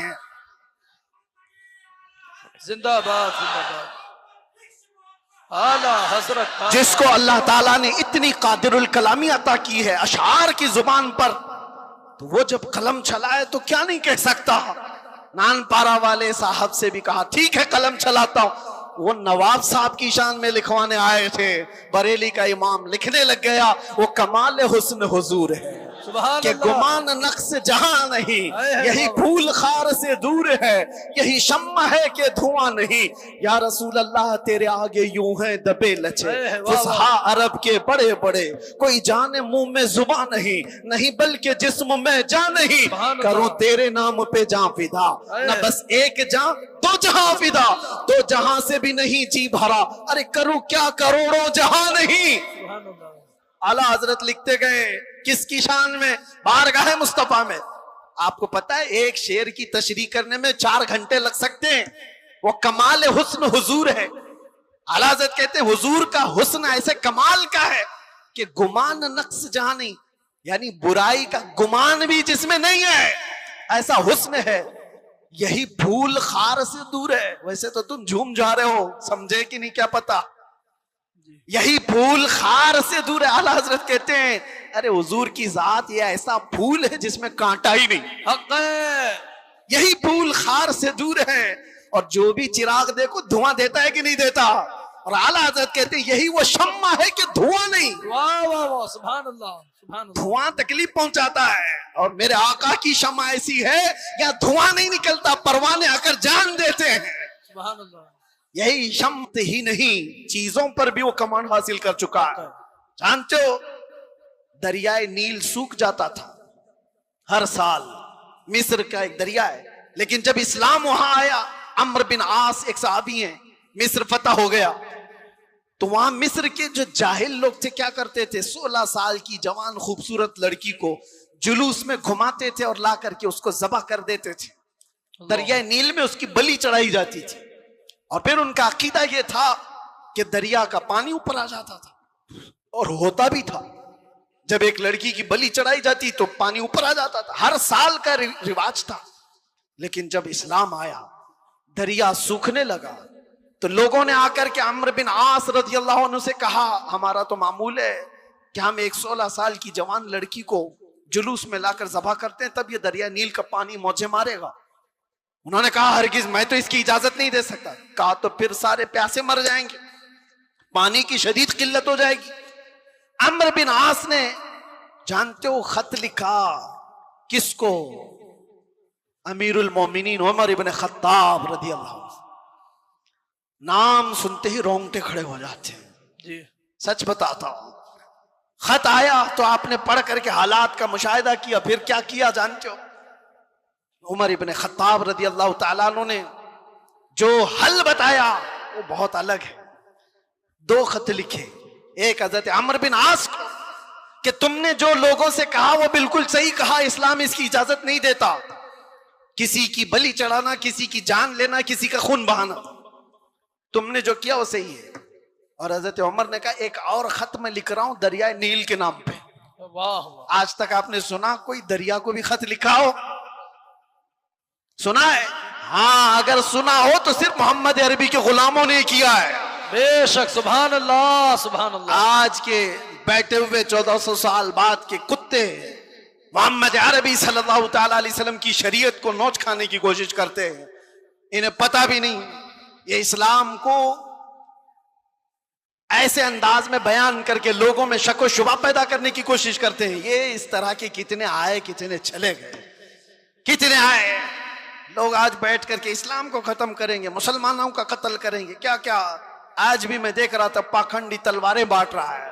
B: जिंदाबाद जिंदाबाद आला हजरत,
A: जिसको अल्लाह ताला ने इतनी कादिरुल कलामी अता की है अशार की जुबान पर, तो वो जब कलम चलाए तो क्या नहीं कह सकता। नानपारा वाले साहब से भी कहा ठीक है कलम चलाता हूं, वो नवाब साहब की शान में लिखवाने आए थे, बरेली का इमाम लिखने लग गया वो कमाल हुस्न हुजूर है कि गुमान नक्श जहां नहीं, यही फूल खार से दूर है, यही शम्मा है कि धुआं नहीं। या रसूल अल्लाह तेरे आगे यूं है दबे लचे फुसहा अरब के बड़े बड़े, कोई जाने मुंह में जुबान नहीं, नहीं बल्कि जिस्म में जान नहीं। करूं तेरे नाम पे जान फिदा, न बस एक जान दो जहां फिदा, दो जहां से भी नहीं जी भरा, अरे करूं क्या करोड़ों जहां नहीं। आला हजरत लिखते गए किसकी शान में? बारगाह मुस्तफा में। आपको पता है एक शेर की तशरीह करने में 4 घंटे लग सकते हैं, वो कमाल हुस्न हुजूर है। आला हजरत कहते हैं हुजूर का हुस्न ऐसे कमाल का है कि गुमान नक्श जहां नहीं, यानी बुराई का गुमान भी जिसमें नहीं है, ऐसा हुस्न है। यही फूल खार से दूर है। वैसे तो तुम झूम जा रहे हो, समझे कि नहीं क्या पता। यही फूल खार से दूर है। आला हजरत कहते हैं अरे हुजूर की जात ये ऐसा फूल है जिसमें कांटा ही नहीं, हक है। यही फूल खार से दूर है, और जो भी चिराग देखो धुआं देता है कि नहीं देता। और आला हजरत कहते हैं यही वो शम्मा है कि धुआं नहीं।
C: वाह वाह वाह, सुभान अल्लाह, सुभान अल्लाह।
A: धुआं तकलीफ पहुंचाता है, और मेरे आका की शम्मा ऐसी है या धुआं नहीं निकलता, परवाने आकर जान देते हैं।
C: सुभान अल्लाह।
A: यही शम्त ही नहीं, चीजों पर भी वो कमांड हासिल कर चुका है। जानते हो दरियाए नील सूख जाता था हर साल, मिस्र का एक दरिया है, लेकिन जब इस्लाम वहां आया, अम्र बिन आस एक सहाबी हैं, मिस्र फतह हो गया, तो वहां मिस्र के जो जाहिल लोग थे क्या करते थे, 16 साल की जवान खूबसूरत लड़की को जुलूस में घुमाते थे और ला करके उसको ज़बह कर देते थे। दरिया नील में उसकी बलि चढ़ाई जाती थी, और फिर उनका अकीदा यह था कि दरिया का पानी ऊपर आ जाता था, और होता भी था। जब एक लड़की की बलि चढ़ाई जाती तो पानी ऊपर आ जाता था, हर साल का रिवाज था। लेकिन जब इस्लाम आया, दरिया सूखने लगा, तो लोगों ने आकर के अम्र बिन आस रज़ियल्लाहु अन्हु से कहा, हमारा तो मामूल है कि हम एक 16 साल की जवान लड़की को जुलूस में लाकर ज़बह करते हैं, तब ये दरिया नील का पानी मौजे मारेगा। उन्होंने कहा हरगिज मैं तो इसकी इजाजत नहीं दे सकता। कहा तो फिर सारे प्यासे मर जाएंगे, पानी की शदीद किल्लत हो जाएगी। अम्र बिन आस ने, जानते हो, खत लिखा किसको? अमीरुल मोमिनीन उमर इब्न खत्ताब रज़ियल्लाहु अन्हु। नाम सुनते ही रोंगटे खड़े हो जाते हैं जी, सच बताता हूं। खत आया तो आपने पढ़ करके हालात का मुशाहिदा किया, फिर क्या किया जानते हो? उमर इब्न खत्ताब रज़ियल्लाहु ताला अन्हु ने जो हल बताया वो बहुत अलग है। 2 खत लिखे, एक हजरत अम्र बिन आस को कि तुमने जो लोगों से कहा वो बिल्कुल सही कहा, इस्लाम इसकी इजाजत नहीं देता, किसी की बलि चढ़ाना, किसी की जान लेना, किसी का खून बहाना, तुमने जो किया वो सही है। और हजरत उमर ने कहा एक और खत मैं लिख रहा हूं दरिया नील के नाम पे।
C: वाह,
A: आज तक आपने सुना कोई दरिया को भी खत लिखा हो? सुना है? हाँ, अगर सुना हो तो सिर्फ मोहम्मद अरबी के गुलामों ने किया है।
C: बेशक, सुभान अल्लाह, सुभान अल्लाह।
A: आज के बैठे हुए 1400 साल बाद के कुत्ते मोहम्मद अरबी सल्लल्लाहु ताला अलैहि वसल्लम की शरीयत को नोच खाने की कोशिश करते हैं। इन्हें पता भी नहीं, ये इस्लाम को ऐसे अंदाज में बयान करके लोगों में शक व शुबा पैदा करने की कोशिश करते हैं। ये इस तरह के कितने आए, कितने चले गए, कितने आए लोग आज बैठ करके इस्लाम को खत्म करेंगे, मुसलमानों का कत्ल करेंगे, क्या क्या। आज भी मैं देख रहा था पाखंडी तलवारें बांट रहा है,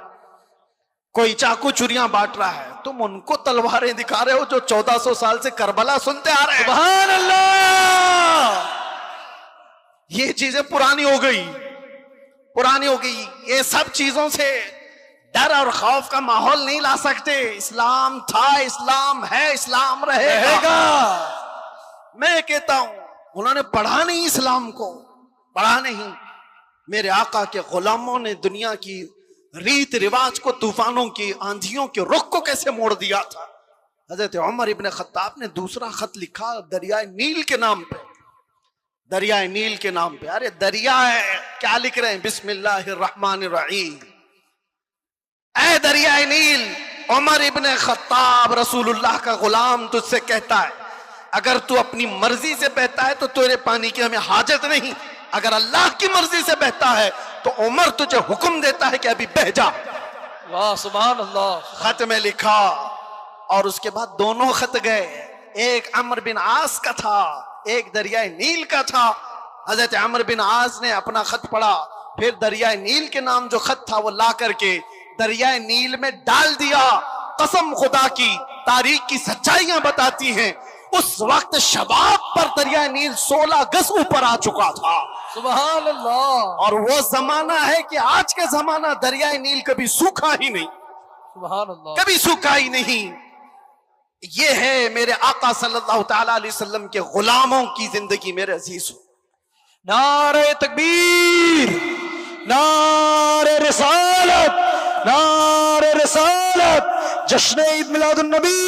A: कोई चाकू चुरियां बांट रहा है। तुम उनको तलवारें दिखा रहे हो जो 1400 साल से करबला सुनते आ रहे हैं।
C: सुभान अल्लाह।
A: ये चीजें पुरानी हो गई, पुरानी हो गई। ये सब चीजों से डर और खौफ का माहौल नहीं ला सकते। इस्लाम था, इस्लाम है, इस्लाम रहेगा। मैं कहता हूं उन्होंने पढ़ा नहीं, इस्लाम को पढ़ा नहीं। मेरे आका के गुलामों ने दुनिया की रीत रिवाज को, तूफानों की, आंधियों के रुख को कैसे मोड़ दिया था। हजरत उमर इब्न खत्ताब ने दूसरा खत लिखा दरिया नील के नाम पे, दरिया नील के नाम पे। अरे दरिया है, क्या लिख रहे हैं? बिस्मिल्लाहिर्रहमानिर्रहीम। ऐ दरिया नील, उमर इब्न खत्ताब रसूलुल्लाह का गुलाम तुझसे कहता है, अगर तू अपनी मर्जी से बहता है तो तेरे पानी की हमें हाजत नहीं, अगर अल्लाह की मर्जी से बहता है तो उमर तुझे हुक्म देता है कि अभी बह जा।
C: वाह सुभान अल्लाह।
A: खत में लिखा और उसके बाद दोनों खत गए, एक अमर बिन आस का था, एक दरियाए नील का था। हजरत अमर बिन आस ने अपना खत पढ़ा, फिर दरियाए नील के नाम जो खत था वो ला करके दरियाए नील में डाल दिया। कसम खुदा की, तारीख की सच्चाइयां बताती हैं उस वक्त शबाब पर दरियाए नील 16 गज ऊपर आ चुका था।
C: सुभान अल्लाह।
A: और वो जमाना है कि आज का जमाना दरियाए नील कभी सूखा ही नहीं,
C: सुभान अल्लाह।
A: कभी सूखा ही नहीं। ये है मेरे आका सल्लल्लाहु तआला अलैहि वसल्लम के गुलामों की जिंदगी मेरे अजीजों।
B: नारे तकबीर, नारे रिसालत, नारे रिसालत, जश्न ईद मिलादुन नबी,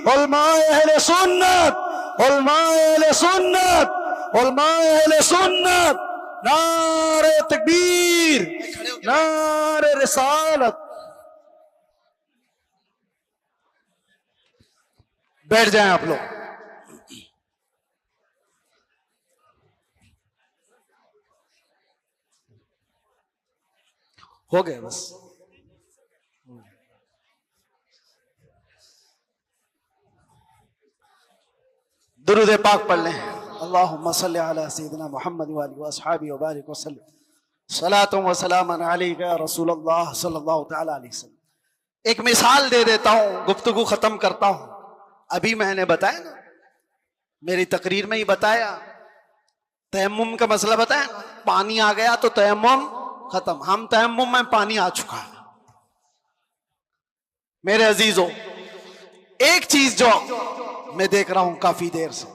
B: उलमाए अहले सुन्नत, उलमाए अहले सुन्नत, उलमाए अहले सुन्नत, नारे तकबीर, नारे रिसालत। बैठ जाएं आप लोग। हो गए बस। दुरूद पाक पढ़ लें। अल्लाहुम्मा सल्ली अला सय्यिदिना मुहम्मद व आलिहि व अस्हाबिहि व बारिक वसल्लम। सलातुम व सलामन अलैका या रसूलल्लाह सल्लल्लाहु तआला अलैहि वसल्लम। एक मिसाल दे देता हूं, गुफ्तगू खत्म करता हूं। अभी मैंने बताया ना, मेरी तकरीर में ही बताया, तयम्मुम का मसला बताया ना, पानी आ गया तो तयम्मुम खत्म। हम तयम्मुम में पानी आ चुका है। मेरे अजीजों, एक चीज जो मैं देख रहा हूं काफी देर से,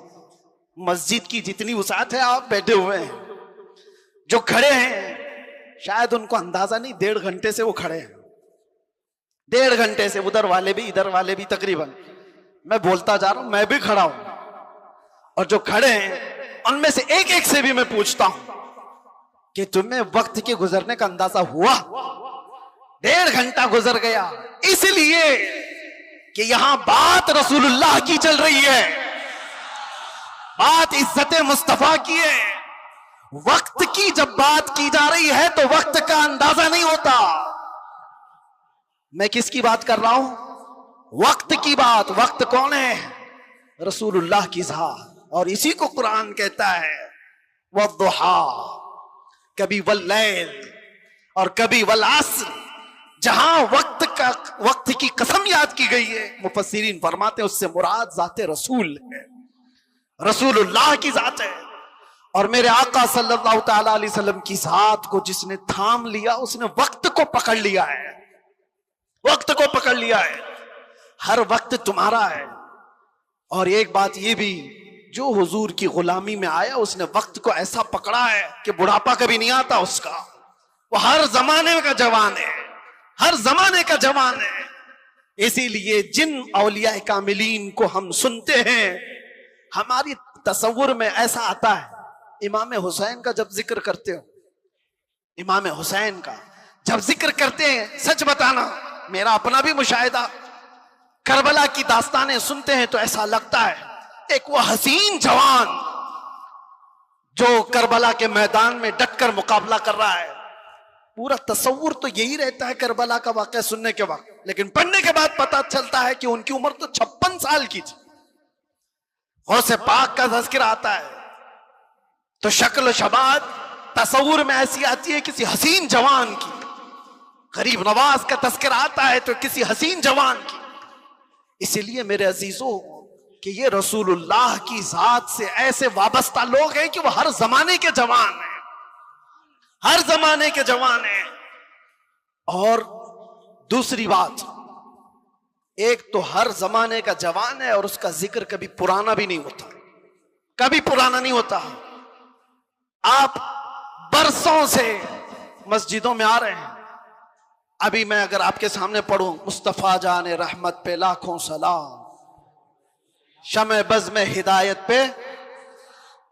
B: मस्जिद की जितनी वसात है, आप बैठे हुए हैं, जो खड़े हैं शायद उनको अंदाजा नहीं, 1.5 घंटे से वो खड़े हैं। 1.5 घंटे से, उधर वाले भी इधर वाले भी, तकरीबन मैं बोलता जा रहा हूं, मैं भी खड़ा हूं। और जो खड़े हैं उनमें से एक एक से भी मैं पूछता हूं कि तुम्हें वक्त के गुजरने का अंदाजा हुआ? 1.5 घंटा गुजर गया, इसलिए कि यहां बात रसूलुल्लाह की चल रही है, बात इज्जत मुस्तफा की है। वक्त की जब बात की जा रही है तो वक्त का अंदाजा नहीं होता। मैं किसकी बात कर रहा हूं? वक्त की बात। वक्त कौन है? रसूलुल्लाह की ज़ात। और इसी को कुरान कहता है वद्दुहा, कभी वल्लैल और कभी वल अस्र। जहां वक्त की कसम याद की गई है, मुफस्सिरीन फरमाते हैं उससे मुराद ज़ाते रसूल है, रसूलुल्लाह की ज़ात है। और मेरे आका सल्लल्लाहु तआला अलैहि वसल्लम की ज़ात को जिसने थाम लिया, उसने वक्त को पकड़ लिया है, वक्त को पकड़ लिया है। हर वक्त तुम्हारा है। और एक बात ये भी, जो हुजूर की गुलामी में आया उसने वक्त को ऐसा पकड़ा है कि बुढ़ापा कभी नहीं आता उसका। वो हर जमाने का जवान है, हर जमाने का जवान है। इसीलिए जिन औलिया कामिलीन को हम सुनते हैं, हमारी तसव्वुर में ऐसा आता है, इमाम हुसैन का जब जिक्र करते हो, इमाम हुसैन का जब जिक्र करते हैं, सच बताना मेरा अपना भी मुशाहिदा, करबला की दास्तानें सुनते हैं तो ऐसा लगता है एक वो हसीन जवान जो करबला के मैदान में डटकर मुकाबला कर रहा है। पूरा तसव्वुर तो यही रहता है करबला का वाकया सुनने के वक्त, लेकिन पढ़ने के बाद पता चलता है कि उनकी उम्र तो 56 साल की थी। गौसे पाक का तज़किरा आता है तो शक्ल शबाद तसव्वुर में ऐसी आती है किसी हसीन जवान की। गरीब नवाज का तज़किरा आता है तो किसी हसीन जवान की। इसलिए मेरे अजीजों कि ये रसूलुल्लाह की जात से ऐसे वाबस्ता लोग हैं कि वो हर जमाने के जवान हैं, हर जमाने के जवान हैं। और दूसरी बात, एक तो हर जमाने का जवान है और उसका जिक्र कभी पुराना भी नहीं होता, कभी पुराना नहीं होता। आप बरसों से मस्जिदों में आ रहे हैं। अभी मैं अगर आपके सामने पढ़ूं, मुस्तफा जाने रहमत पे लाखों सलाम, शमे बज़ में हिदायत पे,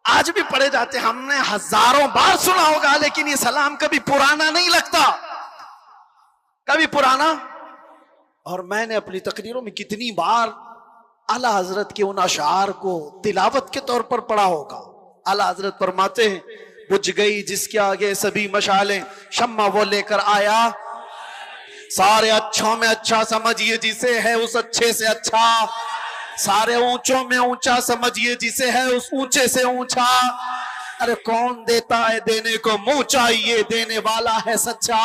B: आज भी पढ़े जाते, हमने हजारों बार सुना होगा, लेकिन ये सलाम कभी पुराना नहीं लगता, कभी पुराना। और मैंने अपनी तकरीरों में कितनी बार आला हजरत के उन अशार को तिलावत के तौर पर पढ़ा होगा। आला हजरत फरमाते हैं,
A: बुझ गई जिसके आगे सभी मशालें, शम्मा वो लेकर आया सारे अच्छों में अच्छा, समझिए जिसे है उस अच्छे से अच्छा, सारे ऊंचों में ऊंचा, समझिए जिसे है उस ऊंचे से ऊंचा। अरे कौन देता है देने को मुंह चाहिए, देने वाला है सच्चा।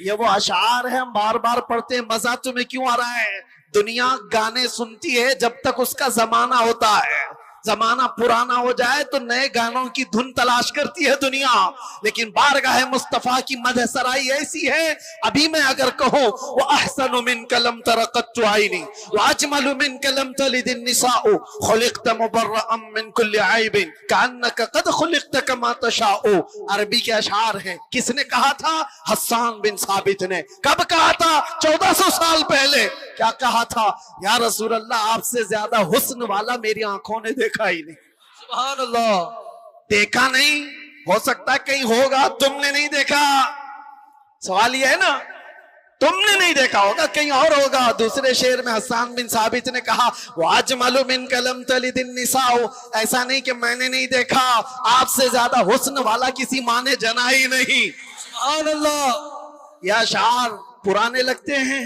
A: ये वो अशार है, हम बार बार पढ़ते हैं, मजा तुम्हें क्यों आ रहा है? दुनिया गाने सुनती है जब तक उसका जमाना होता है, जमाना पुराना हो जाए तो नए गानों की धुन तलाश करती है दुनिया। लेकिन बारगाह मुस्तफा की मदह सराई ऐसी है, अभी मैं अगर कहूं वो अहसनु मिन कलम तरक़त आईनी व अजमलु मिन कलम तलिदिन निसाउ खुलिक़त मुबर्रअम मिन कुल्लि ऐबिन कअन्नका क़द खुलिक़त कमा तशाउ। अरबी के अशार हैं। किसने कहा था? हस्सान बिन साबित ने। कब कहा था? 1400 साल पहले। क्या कहा था? या रसूल अल्लाह, आपसे ज्यादा हुस्न वाला मेरी आंखों ने देखा ही नहीं।
C: सुभान अल्लाह।
A: देखा नहीं, हो सकता है कहीं होगा, तुमने नहीं देखा। सवाल ये है ना, तुमने नहीं देखा होगा, कहीं और होगा। दूसरे शेर में हस्सान बिन साबित ने कहा वाजमलु मिन कलम तलिदिन निसाउ, ऐसा नहीं कि मैंने नहीं देखा, आपसे ज्यादा हुस्न वाला किसी माँ ने जना ही नहीं।
C: सुभान अल्लाह।
A: यह अशार पुराने लगते हैं,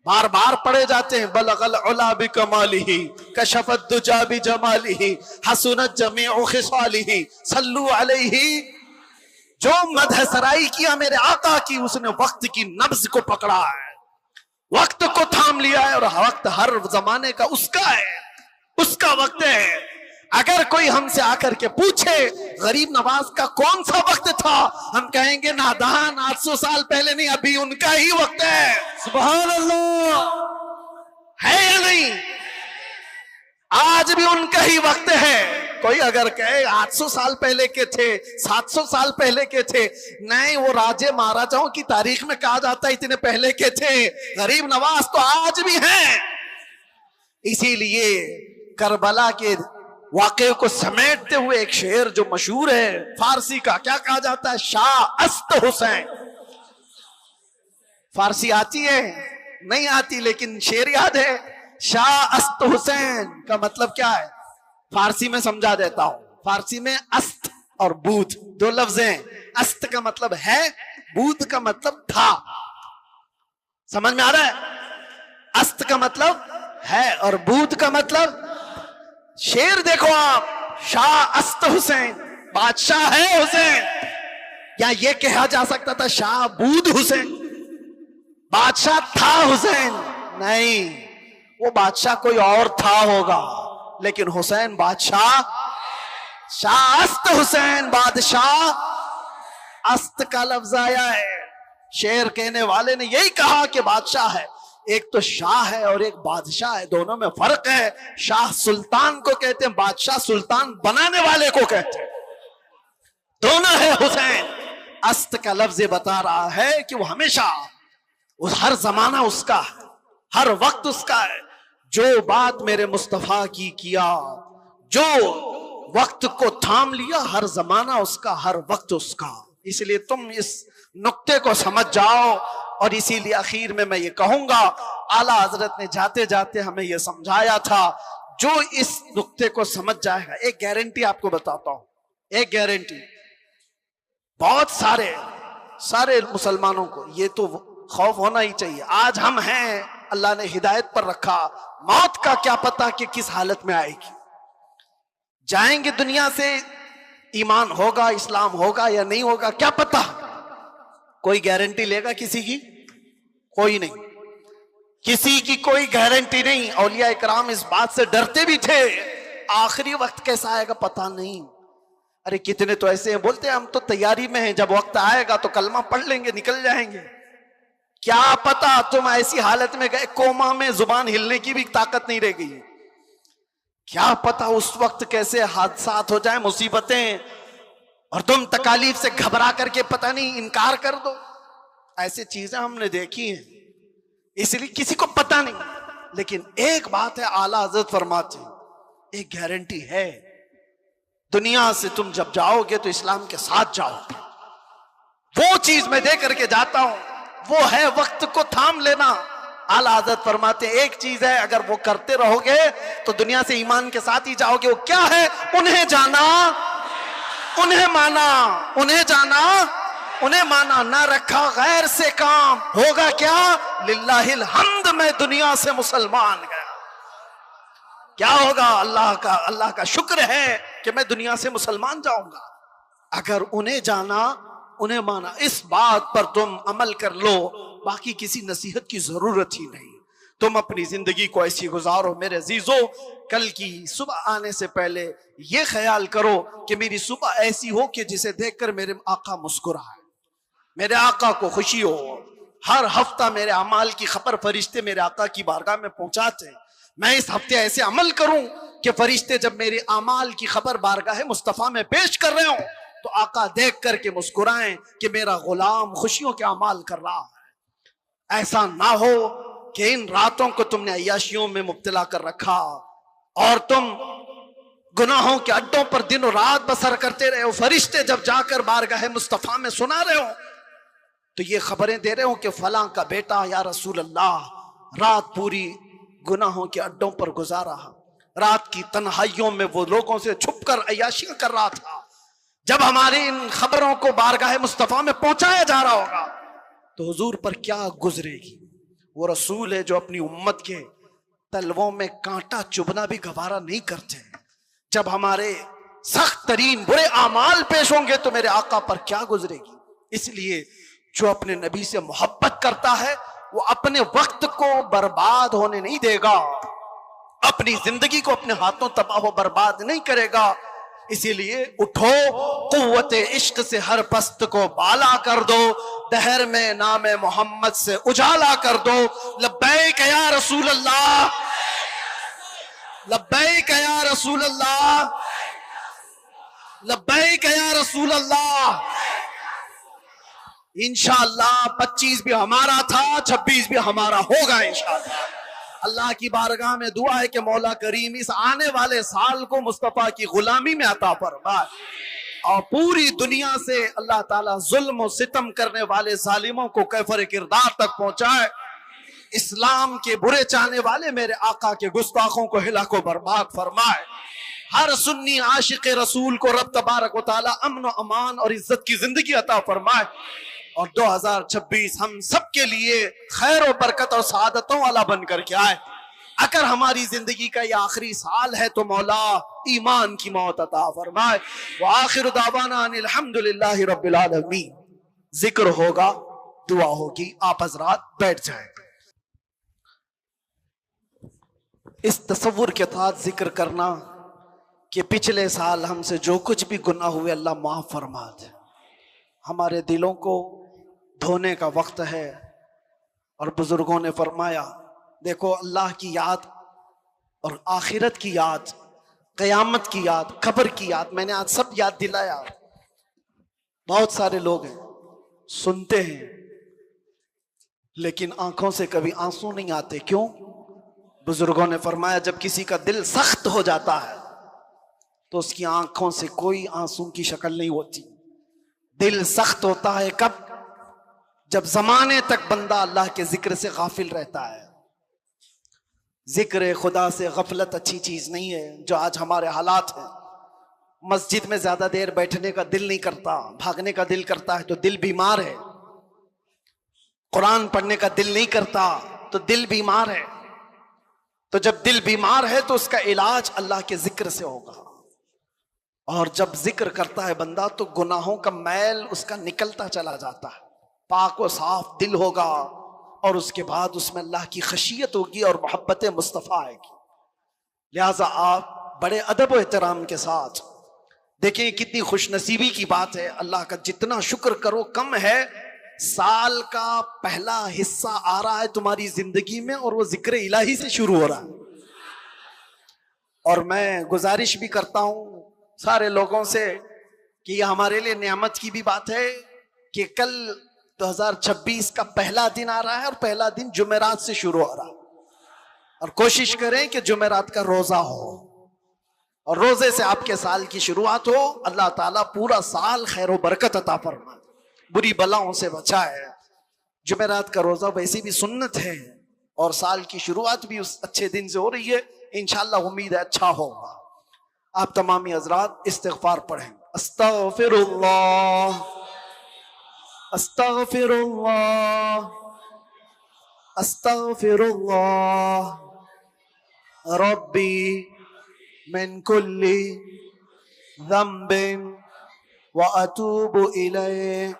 A: बार बार पढ़े जाते हैं। बलगल उला बि कमालिही कशफत दुजा बि जमालिही हसनत जमीउ खिसालिही सल्लू अलैहि। जो मदह सराई किया मेरे आका की, उसने वक्त की नब्ज को पकड़ा है, वक्त को थाम लिया है। और वक्त हर जमाने का उसका है, उसका वक्त है। अगर कोई हमसे आकर के पूछे गरीब नवाज का कौन सा वक्त था, हम कहेंगे नादान, 800 साल पहले नहीं, अभी उनका ही वक्त है।
C: सुभान अल्लाह।
A: है या नहीं? आज भी उनका ही वक्त है। कोई अगर कहे 800 साल पहले के थे, 700 साल पहले के थे, नहीं, वो राजे महाराजाओं की तारीख में कहा जाता है इतने पहले के थे। गरीब नवाज तो आज भी हैं। इसीलिए करबला के वाकये को समेटते हुए एक शेर जो मशहूर है फारसी का, क्या कहा जाता है? शाह अस्त हुसैन। फारसी आती है? नहीं आती, लेकिन शेर याद है। शाह अस्त हुसैन का मतलब क्या है? फारसी में समझा देता हूं। फारसी में अस्त और बूथ दो लफ्ज हैं। अस्त का मतलब है, बूथ का मतलब था। समझ में आ रहा है? अस्त का मतलब है और बूथ का मतलब। शेर देखो आप, शाह अस्त हुसैन, बादशाह है हुसैन। या ये कहा जा सकता था शाह बूद हुसैन, बादशाह था हुसैन? नहीं, वो बादशाह कोई और था होगा, लेकिन हुसैन बादशाह। शाह अस्त हुसैन बादशाह। अस्त का लफ्ज आया है। शेर कहने वाले ने यही कहा कि बादशाह है, एक तो शाह है और एक बादशाह है, दोनों में फर्क है। शाह सुल्तान को कहते हैं, बादशाह सुल्तान बनाने वाले को कहते हैं। दोनों है हुसैन। अस्त का लफ्ज बता रहा है कि वो हमेशा, उस हर जमाना उसका है, हर वक्त उसका है। जो बात मेरे मुस्तफा की किया, जो वक्त को थाम लिया, हर जमाना उसका, हर वक्त उसका। इसलिए तुम इस नुक्ते को समझ जाओ। और इसीलिए आखिर में मैं ये कहूंगा, आला हजरत ने जाते जाते हमें ये समझाया था, जो इस नुक्ते को समझ जाएगा। एक गारंटी आपको बताता हूं, एक गारंटी, बहुत सारे मुसलमानों को ये तो खौफ होना ही चाहिए। आज हम हैं, अल्लाह ने हिदायत पर रखा, मौत का क्या पता कि किस हालत में आएगी। जाएंगे दुनिया से, ईमान होगा, इस्लाम होगा या नहीं होगा, क्या पता। कोई गारंटी लेगा किसी की? कोई नहीं, किसी की कोई गारंटी नहीं। औलिया इकराम इस बात से डरते भी थे, आखिरी वक्त कैसा आएगा पता नहीं। अरे कितने तो ऐसे हैं, बोलते हैं हम तो तैयारी में हैं, जब वक्त आएगा तो कलमा पढ़ लेंगे, निकल जाएंगे। क्या पता तुम ऐसी हालत में गए, कोमा में, जुबान हिलने की भी ताकत नहीं रह गई। क्या पता उस वक्त कैसे हादसात हो जाए, मुसीबतें, और तुम तकालीफ से घबरा करके पता नहीं इनकार कर दो। ऐसी चीजें हमने देखी हैं, इसलिए किसी को पता नहीं। लेकिन एक बात है, आला हजरत फरमाते हैं, एक गारंटी है, दुनिया से तुम जब जाओगे तो इस्लाम के साथ जाओगे। वो चीज मैं दे करके जाता हूं, वो है वक्त को थाम लेना। आला हजरत फरमाते हैं, एक चीज है, अगर वो करते रहोगे तो दुनिया से ईमान के साथ ही जाओगे। वो क्या है? उन्हें जाना, उन्हें माना, उन्हें जाना, उन्हें माना, ना रखा गैर से काम, होगा क्या? लिल्लाहिल हम्द, मैं दुनिया से मुसलमान गया। क्या होगा? अल्लाह का शुक्र है कि मैं दुनिया से मुसलमान जाऊंगा। अगर उन्हें जाना, उन्हें माना, इस बात पर तुम अमल कर लो, बाकी किसी नसीहत की जरूरत ही नहीं। तुम अपनी जिंदगी को ऐसी गुजारो मेरे अजीजों, कल की सुबह आने से पहले ये ख्याल करो कि मेरी सुबह ऐसी हो कि जिसे देखकर मेरे आका मुस्कुराए, मेरे आका को खुशी हो। हर हफ्ता मेरे अमाल की खबर फरिश्ते मेरे आका की बारगाह में पहुंचाते। मैं इस हफ्ते ऐसे अमल करूं कि फरिश्ते जब मेरे अमाल की खबर बारगाह मुस्तफा में पेश कर रहे हो तो आका देख करके मुस्कुराएं कि मेरा गुलाम खुशियों के अमाल कर रहा है। ऐसा ना हो कि इन रातों को तुमने अय्याशियों में मुब्तला कर रखा और तुम गुनाहों के अड्डों पर दिनों रात बसर करते रहे हो। फरिश्ते जब जाकर बारगाह मुस्तफा में सुना रहे हो तो ये खबरें दे रहे हो कि फलां का बेटा या रसूल अल्लाह रात पूरी गुनाहों के अड्डों पर गुजारा, रात की तन्हाइयों में वो लोगों से छुपकर अय्याशियां कर रहा था। जब हमारी इन खबरों को बारगाह मुस्तफा में पहुंचाया जा रहा होगा तो हुजूर पर क्या गुजरेगी। वो रसूल है जो अपनी उम्मत के तलवों में कांटा चुभना भी गवारा नहीं करते। जब हमारे सख्त तरीन बुरे आमाल पेश होंगे तो मेरे आका पर क्या गुजरेगी। इसलिए जो अपने नबी से मोहब्बत करता है वो अपने वक्त को बर्बाद होने नहीं देगा, अपनी जिंदगी को अपने हाथों तबाह बर्बाद नहीं करेगा। इसीलिए उठो, कुव्वत इश्क से हर पस्त को बाला कर दो, दहर में नामे मोहम्मद से उजाला कर दो। लब्बैक या रसूल अल्लाह, लब्बैक या रसूल अल्लाह, लब्बैक या रसूल अल्लाह। इंशाअल्लाह 25 भी हमारा था, 26 भी हमारा होगा इंशाअल्लाह। अल्लाह की बारगाह में दुआ है कि मौला करीम इस आने वाले साल को मुस्तफा की गुलामी में अता फरमाए और पूरी दुनिया से अल्लाह ताला जुल्म और सितम करने वाले जालिमों को कैफर किरदार तक पहुंचाए। इस्लाम के बुरे चाहने वाले मेरे आका के गुस्ताखों को हिलाको बर्बाद फरमाए। हर सुन्नी आशिक रसूल को रब तबारक व तआला अमन व अमान और इज्जत की जिंदगी अता फरमाए और 2026 हम सबके लिए खैर और बरकत और सआदतों वाला बनकर के आए। अगर हमारी जिंदगी का ये आखिरी साल है तो मौला ईमान की मौत अता फरमाए। व आखिर दावाना अनिल हम्दुलिल्लाहि रब्बिल आलमीन। जिक्र होगा, दुआ होगी, आप हजरात बैठ जाएं। इस तसव्वुर के साथ जिक्र करना कि पिछले साल हमसे जो कुछ भी गुनाह हुए अल्लाह माफ फरमा दे। हमारे दिलों को धोने का वक्त है और बुजुर्गों ने फरमाया देखो अल्लाह की याद और आखिरत की याद, कयामत की याद, खबर की याद, मैंने आज सब याद दिलाया। बहुत सारे लोग हैं सुनते हैं लेकिन आंखों से कभी आंसू नहीं आते। क्यों? बुजुर्गों ने फरमाया जब किसी का दिल सख्त हो जाता है तो उसकी आंखों से कोई आंसू की शक्ल नहीं होती। दिल सख्त होता है कब? जब जमाने तक बंदा अल्लाह के जिक्र से गाफिल रहता है। जिक्र खुदा से गफलत अच्छी चीज नहीं है। जो आज हमारे हालात हैं, मस्जिद में ज्यादा देर बैठने का दिल नहीं करता, भागने का दिल करता है तो दिल बीमार है। कुरान पढ़ने का दिल नहीं करता तो दिल बीमार है। तो जब दिल बीमार है तो उसका इलाज अल्लाह के जिक्र से होगा। और जब जिक्र करता है बंदा तो गुनाहों का मैल उसका निकलता चला जाता है, पाक व साफ दिल होगा और उसके बाद उसमें अल्लाह की खशियत होगी और मोहब्बत मुस्तफ़ा आएगी। लिहाजा आप बड़े अदब व एहतराम के साथ देखें, कितनी खुशनसीबी की बात है। अल्लाह का जितना शुक्र करो कम है। साल का पहला हिस्सा आ रहा है तुम्हारी जिंदगी में और वो जिक्र इलाही से शुरू हो रहा है। और मैं गुजारिश भी करता हूं सारे लोगों से कि यह हमारे लिए नेमत की भी बात है कि कल 2026 का पहला दिन आ रहा है और पहला दिन जुमेरात से शुरू हो रहा है। और कोशिश करें कि जुमेरात का रोजा हो और रोजे से आपके साल की शुरुआत हो। अल्लाह ताला पूरा साल खैर व बरकत अता फरमाए, बुरी बलाओं से बचाए। जुमेरात का रोजा वैसे भी सुन्नत है और साल की शुरुआत भी उस अच्छे दिन से हो रही है। इंशाअल्लाह उम्मीद है अच्छा होगा। आप तमामी हजरात इस्तिग़फ़ार पढ़ें। अस्तगफिरुल्लाह अस्तगफिरुल्लाह अस्तगफिरुल्लाह रब्बी मिन कुल्ली ज़ंबिन व अतूबु इलैह।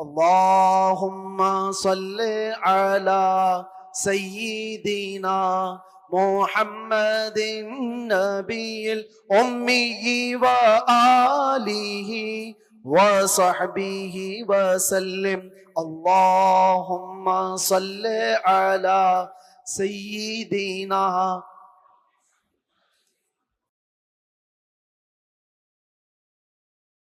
A: अल्लाहुम्मा सल्ली अला सय्यिदिना मुहम्मदिन नबिय्यिल उम्मी व आलिहि व सहबिहि व सल्लिम। अल्लाहुम्मा सल्ली अला सय्यिदिना